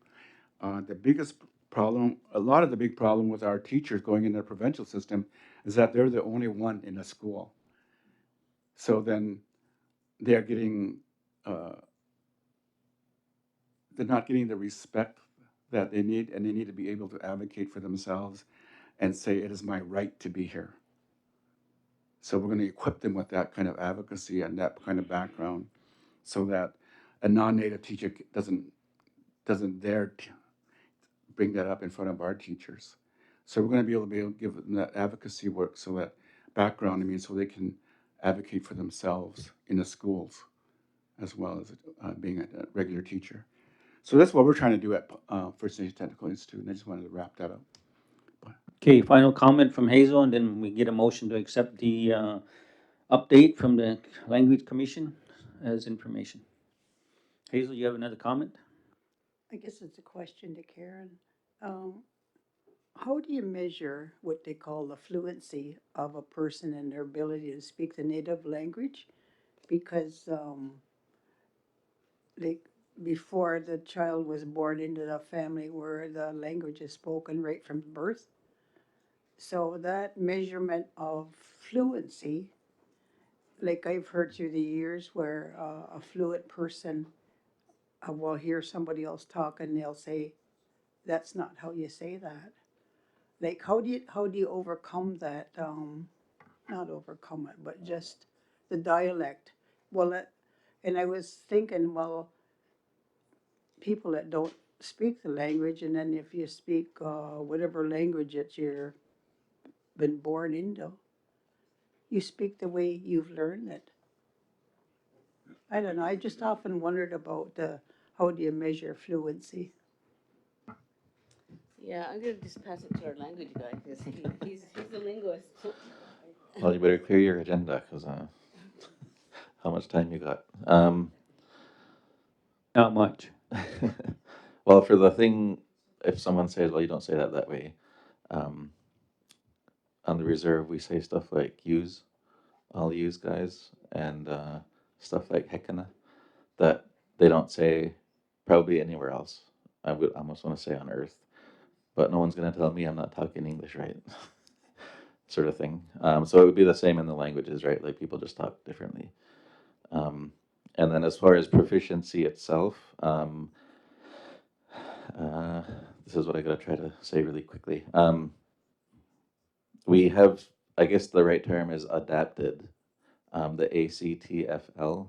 The biggest problem, a lot of the big problem with our teachers going in the provincial system is that they're the only one in a school. So then they're getting, they're not getting the respect that they need, and they need to be able to advocate for themselves and say, it is my right to be here. So we're going to equip them with that kind of advocacy and that kind of background so that a non-native teacher doesn't dare bring that up in front of our teachers. So we're going to be able to give them that advocacy work, so that background, I mean, so they can advocate for themselves in the schools as well as being a regular teacher. So that's what we're trying to do at First Nation Technical Institute, and I just wanted to wrap that up. Okay, final comment from Hazel, and then we get a motion to accept the update from the Language Commission as information. Hazel, you have another comment? I guess it's a question to Karen. Um, how do you measure what they call the fluency of a person and their ability to speak the native language? Because they, before the child was born into the family where the language is spoken right from birth. So that measurement of fluency, like I've heard through the years where a fluent person will hear somebody else talk and they'll say, that's not how you say that. Like, how do you overcome that? Not overcome it, but just the dialect. Well, and I was thinking, well, people that don't speak the language, and then if you speak whatever language that you're been born into, you speak the way you've learned it. I don't know. I just often wondered about how do you measure fluency? Yeah, I'm gonna just pass it to our language guy, because he's a linguist. Well, you better clear your agenda, because how much time you got? Not much. Well, for the thing, if someone says, well, you don't say that way, um, on the reserve, we say stuff like use, I'll use guys, and stuff like hekana that they don't say probably anywhere else. I would almost want to say on Earth, but no one's going to tell me I'm not talking English right, sort of thing. So it would be the same in the languages, right? Like people just talk differently. And then as far as proficiency itself, uh, this is what I got to try to say really quickly. We have, I guess the right term is adapted, the ACTFL.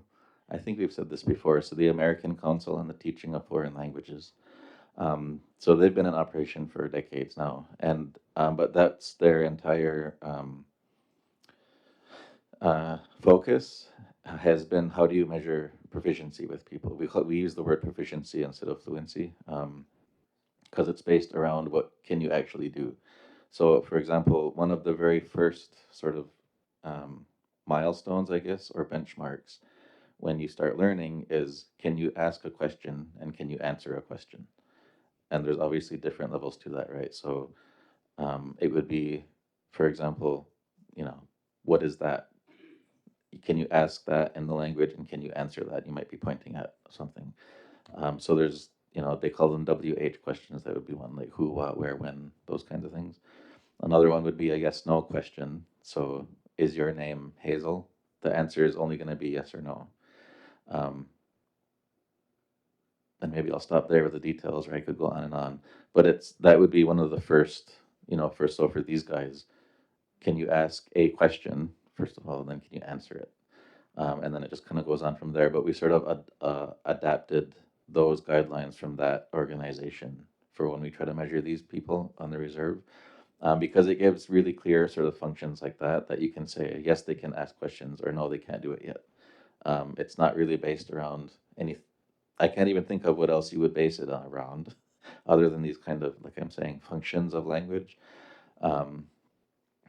I think we've said this before. So the American Council on the Teaching of Foreign Languages. So they've been in operation for decades now, and but that's their entire focus has been how do you measure proficiency with people. We use the word proficiency instead of fluency because it's based around what can you actually do. So, for example, one of the very first sort of milestones, I guess, or benchmarks when you start learning is can you ask a question and can you answer a question? And there's obviously different levels to that, right? So it would be, for example, you know, what is that? Can you ask that in the language and can you answer that? You might be pointing at something. So there's, you know, they call them WH questions. That would be one, like who, what, where, when, those kinds of things. Another one would be a yes no question. So is your name Hazel? The answer is only going to be yes or no. Um, and maybe I'll stop there with the details, or I could go on and on. But it's that would be one of the first, you know, first. So for these guys, can you ask a question first of all, and then can you answer it? And then it just kind of goes on from there. But we sort of adapted those guidelines from that organization for when we try to measure these people on the reserve, because it gives really clear sort of functions like that you can say yes, they can ask questions, or no, they can't do it yet. It's not really based around any. I can't even think of what else you would base it on around, other than these kind of, like I'm saying, functions of language. Um,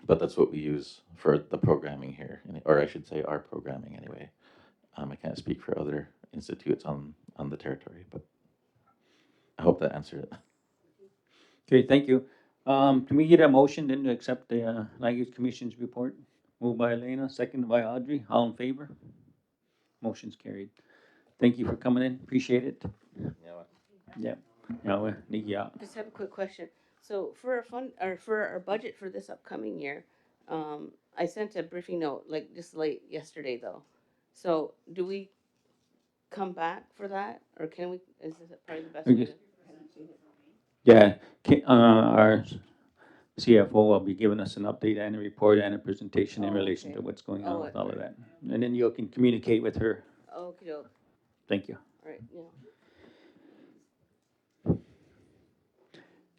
but that's what we use for the programming here, or I should say our programming anyway. I can't speak for other institutes on the territory, but I hope that answered it. Okay, thank you. Can we get a motion then to accept the Language Commission's report? Moved by Elena, seconded by Audrey. All in favor? Motion's carried. Thank you for coming in. Appreciate it. Yeah. Yeah, yeah. Just have a quick question. So for our fund, or for our budget for this upcoming year, I sent a briefing note, like just late yesterday though. So do we come back for that, or can we, is this probably the best We way just- to? Yeah, our CFO will be giving us an update and a report and a presentation in Oh, relation okay. to what's going Oh, on with all of that. And then you can communicate with her. Okey doke, Thank you. all right, yeah.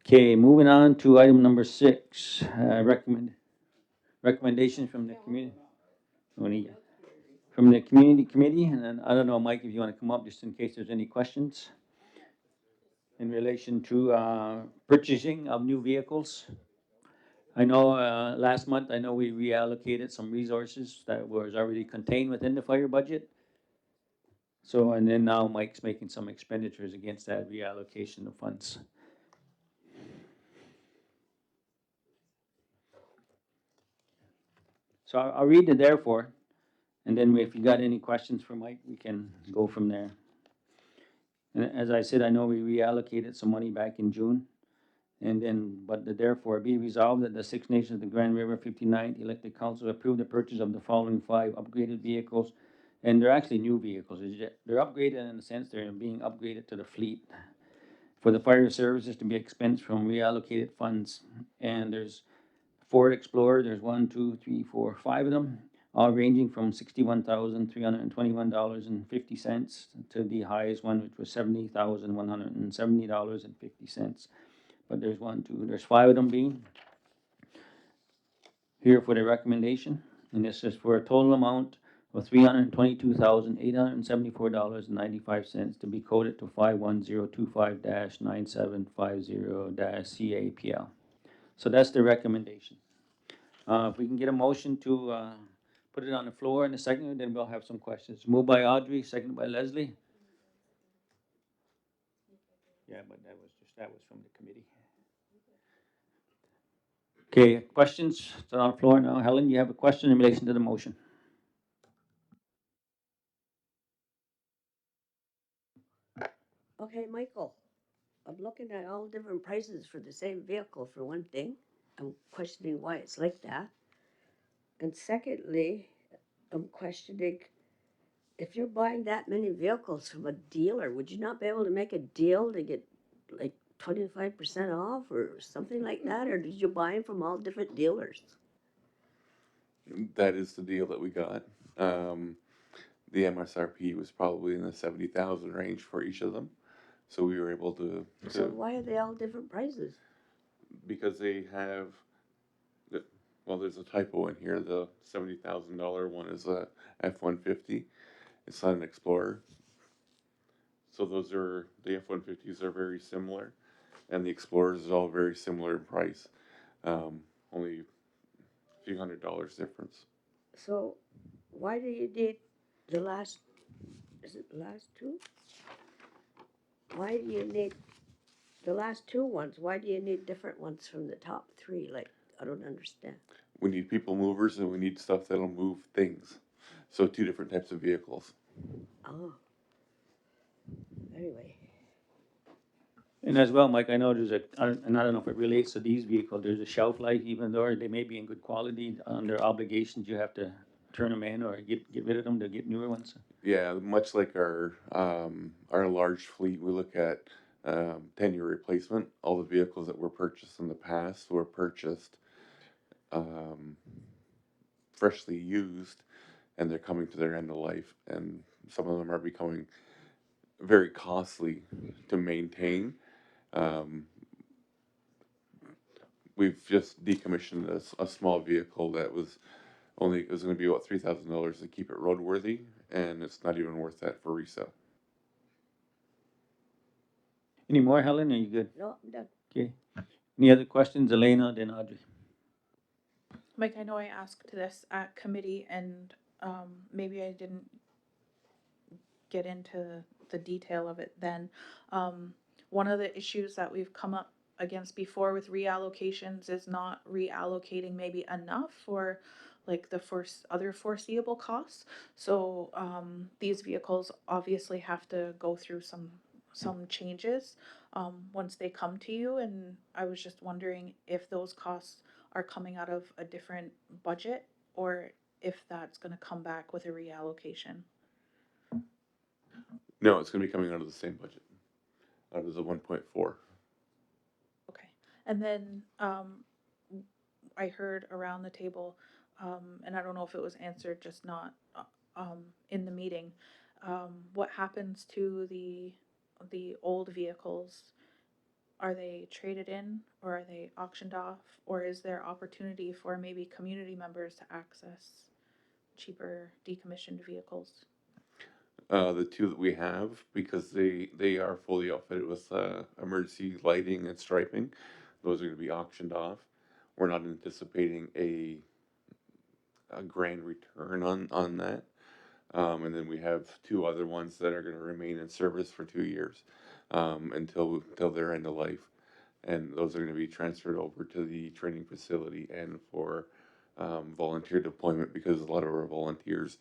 Okay, moving on to item number 6, recommendation from the community. From the community committee, and then, I don't know, Mike, if you wanna come up, just in case there's any questions in relation to, purchasing of new vehicles. I know, last month, I know we reallocated some resources that was already contained within the fire budget. So, and then now Mike's making some expenditures against that reallocation of funds. So I'll read the therefore, and then if you got any questions for Mike, we can go from there. And as I said, I know we reallocated some money back in June. And then, but the therefore be resolved that the Six Nations of the Grand River 59th Elected Council approve the purchase of the following 5 upgraded vehicles. And they're actually new vehicles. They're upgraded in the sense they're being upgraded to the fleet for the fire services to be expensed from reallocated funds. And there's Ford Explorer, there's 1, 2, 3, 4, 5 of them, all ranging from $61,321.50 to the highest one, which was $70,170.50. But there's 5 of them being here for the recommendation, and this is for a total amount of $322,874.95 to be coded to 51025-9750-CAPL. So that's the recommendation. If we can get a motion to put it on the floor in a second, then we'll have some questions. Moved by Audrey, seconded by Leslie. Yeah, but that was from the committee. Okay, questions? It's on the floor now. Helen, you have a question in relation to the motion? Okay, Michael, I'm looking at all different prices for the same vehicle for one thing. I'm questioning why it's like that. And secondly, I'm questioning if you're buying that many vehicles from a dealer, would you not be able to make a deal to get like 25% off or something like that? Or did you buy them from all different dealers? That is the deal that we got. The MSRP was probably in the 70,000 range for each of them, so we were able to So why are they all different prices? because they have well, there's a typo in here. The $70,000 one is a F-150. It's not an Explorer. So those are the F-150s are very similar, and the Explorers is all very similar in price. Only a few $100 difference. So why do you need the last, is it the last two? Why do you need the last 2 ones? Why do you need different ones from the top 3? Like, I don't understand. We need people movers, and we need stuff that'll move things. So 2 different types of vehicles. Oh. Anyway. And as well, Mike, I know and I don't know if it relates to these vehicles, there's a shelf life, even though they may be in good quality, under obligations, you have to turn them in or get rid of them to get newer ones. Yeah, much like our large fleet, we look at 10-year replacement. All the vehicles that were purchased in the past were purchased freshly used, and they're coming to their end of life, and some of them are becoming very costly to maintain. Um, we've just decommissioned a small vehicle that was only, it was going to be about $3,000 to keep it roadworthy, and it's not even worth that for resale. Any more, Helen? Are you good? No, I'm done. Okay. Any other questions? Elena, then Audrey. Mike, I know I asked this at committee and maybe I didn't get into the detail of it then. one of the issues that we've come up against before with reallocations is not reallocating maybe enough for like the first other foreseeable costs. So these vehicles obviously have to go through some changes once they come to you, and I was just wondering if those costs are coming out of a different budget or if that's going to come back with a reallocation. No, it's gonna be coming out of the same budget, out of the 1.4. Okay. And then I heard around the table, and I don't know if it was answered, just not in the meeting. What happens to the old vehicles? Are they traded in or are they auctioned off? Or is there opportunity for maybe community members to access cheaper decommissioned vehicles? The two that we have, because they are fully outfitted with emergency lighting and striping, those are going to be auctioned off. We're not anticipating a grand return on that. And then we have two other ones that are going to remain in service for 2 years until their end of life, and those are going to be transferred over to the training facility and for volunteer deployment, because a lot of our volunteers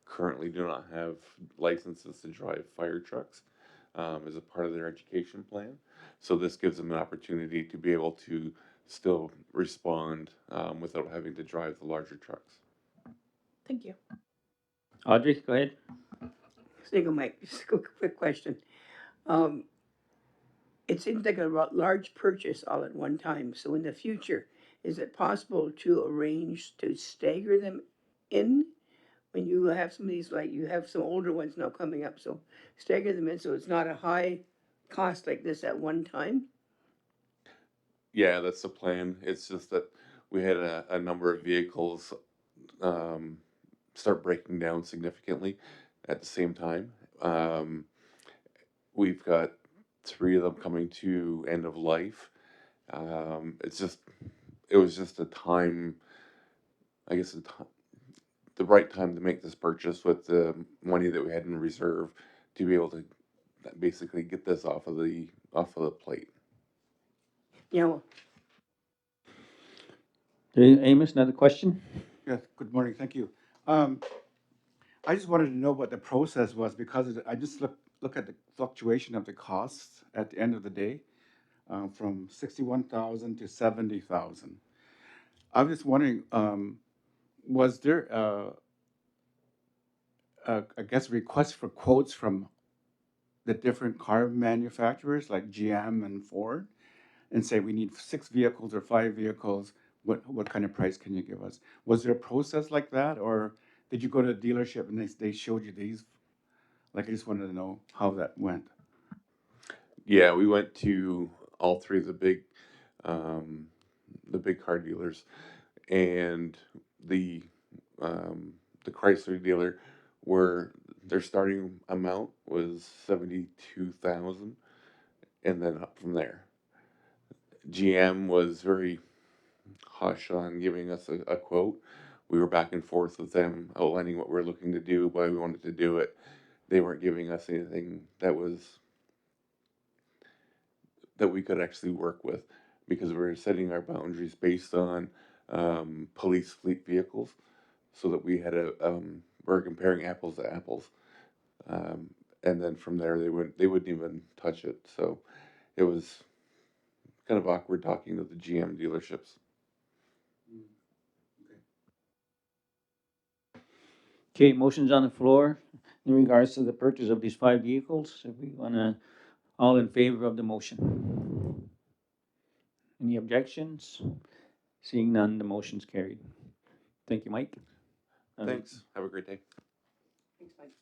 currently do not have licenses to drive fire trucks as a part of their education plan. So this gives them an opportunity to be able to still respond without having to drive the larger trucks. Thank you. Audrey, go ahead. Single Mike, just a quick question. Um, it seems like a large purchase all at one time. So in the future, is it possible to arrange to stagger them in when you have some of these, like you have some older ones now coming up? So stagger them in so it's not a high cost like this at one time? Yeah, that's the plan. It's just that we had a number of vehicles um, start breaking down significantly at the same time. We've got three of them coming to end of life. It was just a time, I guess, the right time to make this purchase with the money that we had in reserve to be able to basically get this off of the plate. Yeah, well, Okay, Amos, another question? Yes, good morning, thank you. Um, I just wanted to know what the process was, because I just look at the fluctuation of the costs at the end of the day, from 61,000 to 70,000. I was just wondering, was there I guess, request for quotes from the different car manufacturers like GM and Ford, and say we need 6 vehicles or 5 vehicles? What kind of price can you give us? Was there a process like that, or did you go to a dealership and they showed you these? Like, I just wanted to know how that went. Yeah, we went to all three of the big car dealers, and the the Chrysler dealer, where their starting amount was 72,000, and then up from there. GM was very hush on giving us a quote. We were back and forth with them, outlining what we are looking to do, why we wanted to do it. They weren't giving us anything that we could actually work with, because we were setting our boundaries based on police fleet vehicles, so that we had we're comparing apples to apples. Um, and then from there, they wouldn't even touch it. So it was kind of awkward talking to the GM dealerships. Okay, motion's on the floor in regards to the purchase of these 5 vehicles. If we wanna, all in favor of the motion? Any objections? Seeing none, the motion's carried. Thank you, Mike. Thanks. Have a great day. thanks,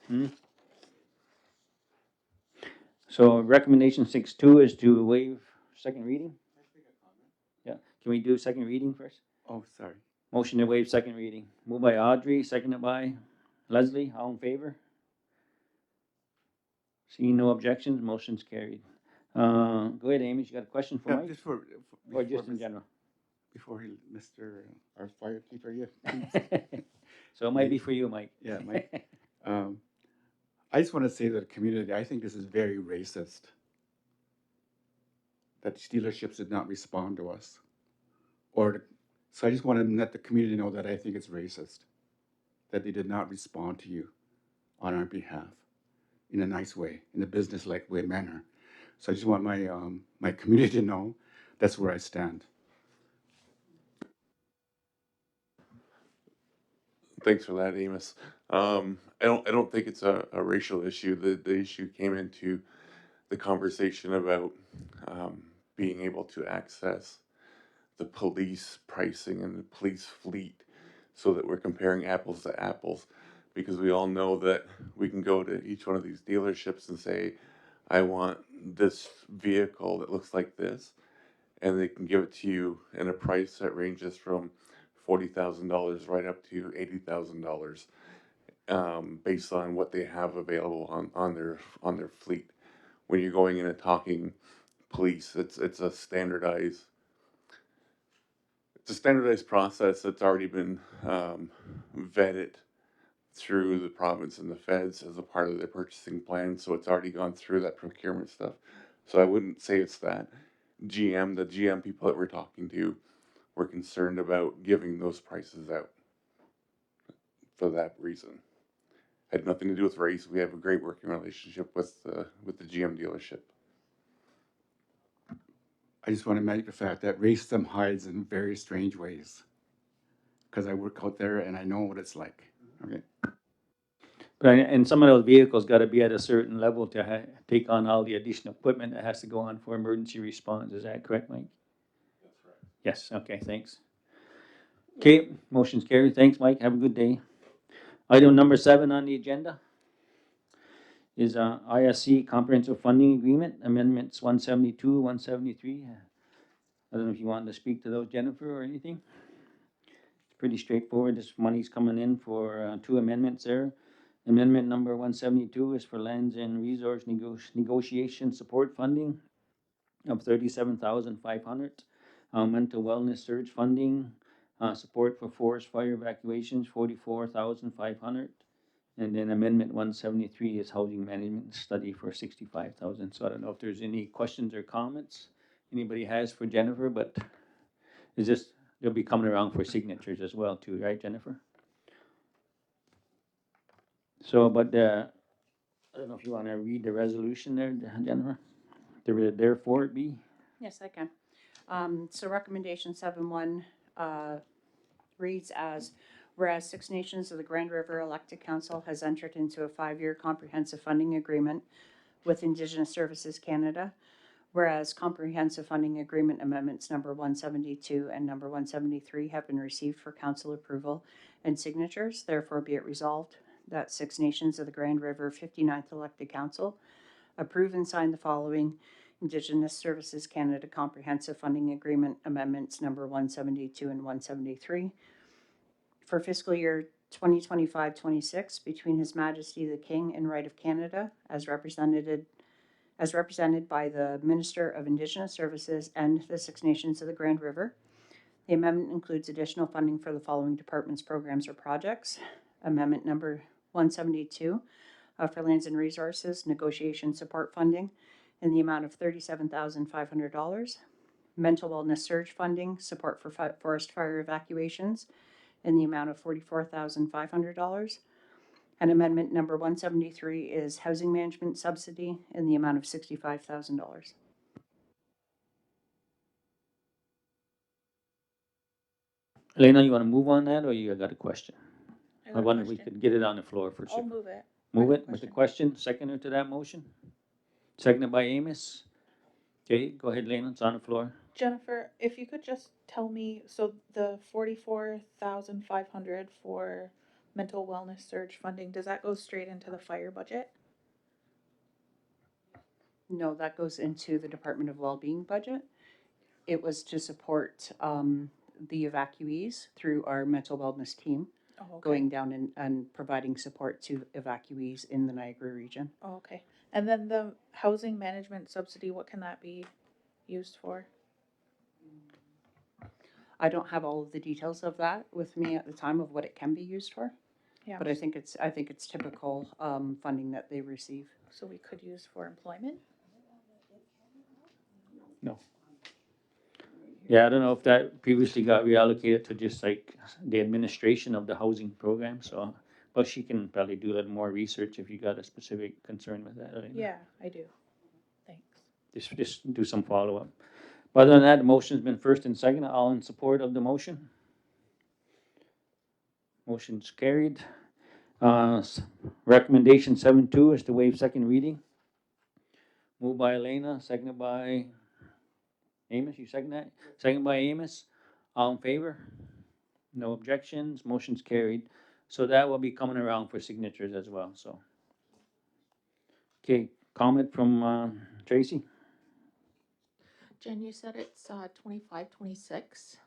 Mike. So recommendation 6.2 is to waive second reading? Yeah, can we do second reading first? Oh, sorry. Motion to waive second reading. Moved by Audrey, seconded by Leslie. All in favor? Seeing no objections, motion's carried. Go ahead, Amy. You got a question for Yeah, Mike? just Or before just in general? before he, Mr. Our firekeeper, yeah. So it might be for you, Mike. Yeah, Mike. I just want to say to the community, I think this is very racist. that these dealerships did not respond to us. So I just want to let the community know that I think it's racist that they did not respond to you on our behalf in a nice way, in a business-like way manner. So I just want my community to know that's where I stand. Thanks for that, Amos. I don't think it's a racial issue. The issue came into the conversation about um, being able to access the police pricing and the police fleet so that we're comparing apples to apples. Because we all know that we can go to each one of these dealerships and say, I want this vehicle that looks like this, and they can give it to you in a price that ranges from $40,000 right up to $80,000, based on what they have available on their fleet. When you're going in and talking police, it's a standardized process that's already been vetted through the province and the feds as a part of their purchasing plan. So it's already gone through that procurement stuff. So I wouldn't say it's that. The GM people that we're talking to were concerned about giving those prices out for that reason. Had nothing to do with race. We have a great working relationship with the GM dealership. I just want to make the fact that racism hides in very strange ways because I work out there and I know what it's like. Okay. And some of those vehicles gotta be at a certain level to take on all the additional equipment that has to go on for emergency response. Is that correct, Mike? That's right. Yes, okay, thanks. Okay, motion's carried. Thanks, Mike. Have a good day. Item number 7 on the agenda is ISC Comprehensive Funding Agreement, Amendments 172, 173. I don't know if you wanted to speak to those, Jennifer, or anything. It's pretty straightforward. This money's coming in for 2 amendments there. Amendment number 172 is for lands and resource negotiation support funding of 37,500. Mental wellness surge funding, support for forest fire evacuations, 44,500. And then amendment 173 is housing management study for 65,000. So I don't know if there's any questions or comments anybody has for Jennifer, but is this, they'll be coming around for signatures as well too, right, Jennifer? So, but I don't know if you want to read the resolution there, Jennifer? Therefore it be? Yes, I can. So recommendation 7.1 reads as, whereas Six Nations of the Grand River Elected Council has entered into a 5-year comprehensive funding agreement with Indigenous Services Canada, whereas comprehensive funding agreement amendments number 172 and number 173 have been received for council approval and signatures, therefore be it resolved that Six Nations of the Grand River 59th Elected Council approve and sign the following Indigenous Services Canada Comprehensive Funding Agreement Amendments number 172 and 173 for fiscal year 2025-26 between His Majesty the King and Right of Canada as represented by the Minister of Indigenous Services and the Six Nations of the Grand River. The amendment includes additional funding for the following departments, programs, or projects. Amendment number 172 for Lands and Resources Negotiation Support Funding in the amount of $37,500. Mental Wellness Surge Funding, support for forest fire evacuations in the amount of $44,500. And amendment number 173 is Housing Management Subsidy in the amount of $65,000. Elena, you want to move on that or you got a question? got I a wonder if we question. could get it on the floor for I'll move it. Move I got it with the question, seconder to that motion? Seconded by Amos. Okay, go ahead, Lena, it's on the floor. Jennifer, if you could just tell me, so the 44,500 for mental wellness surge funding, does that go straight into the fire budget? No, that goes into the Department of Wellbeing budget. It was to support the evacuees through our mental wellness team, Oh, okay. going down and providing support to evacuees in the Niagara region. Oh, okay. And then the housing management subsidy, what can that be used for? I don't have all of the details of that with me at the time of what it can be used for, Yeah. but I think it's typical funding that they receive. So we could use for employment? Yeah, I don't know if that previously got reallocated to just like the administration of the housing program, so, but she can probably do a little more research if you got a specific concern with that, Elena. Yeah, I do. Thanks. Just do some follow-up. But other than that, the motion's been first and second, all in support of the motion? Motion's carried. Recommendation 7.2 is to waive second reading. Moved by Elena, seconded by Amos, you second that? Second by Amos, all in favor? No objections, motion's carried. So that will be coming around for signatures as well, so. Okay, comment from, Tracy? Jen, you said it's 25, 26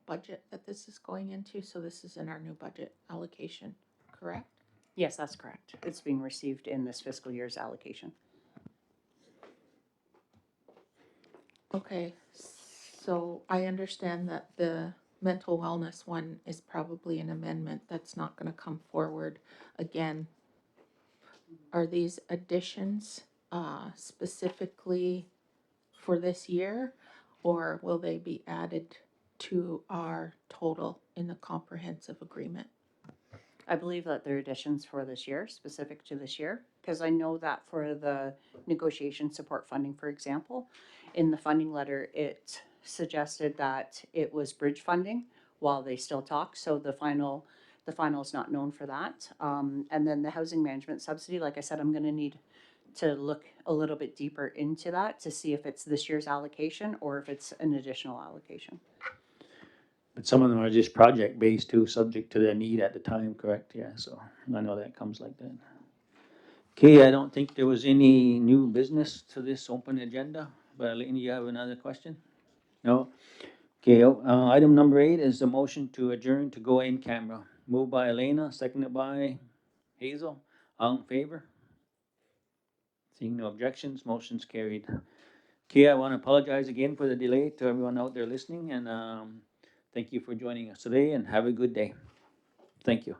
budget that this is going into, so this is in our new budget allocation, correct? Yes, that's correct. It's being received in this fiscal year's allocation. Okay, so I understand that the mental wellness one is probably an amendment that's not gonna come forward again. Are these additions specifically for this year, or will they be added to our total in the comprehensive agreement? I believe that they're additions for this year, specific to this year, because I know that for the negotiation support funding, for example, in the funding letter, it suggested that it was bridge funding while they still talk, so the final is not known for that. And then the housing management subsidy, like I said, I'm gonna need to look a little bit deeper into that to see if it's this year's allocation or if it's an additional allocation. But some of them are just project-based too, subject to the need at the time, correct? Yeah, so I know that comes like that. Okay, I don't think there was any new business to this open agenda, but Elena, you have another question? No? Okay, item number 8 is the motion to adjourn to go in camera. Moved by Elena, seconded by Hazel. All in favor? Seeing no objections, motion's carried. Okay, I want to apologize again for the delay to everyone out there listening, and thank you for joining us today, and have a good day. Thank you.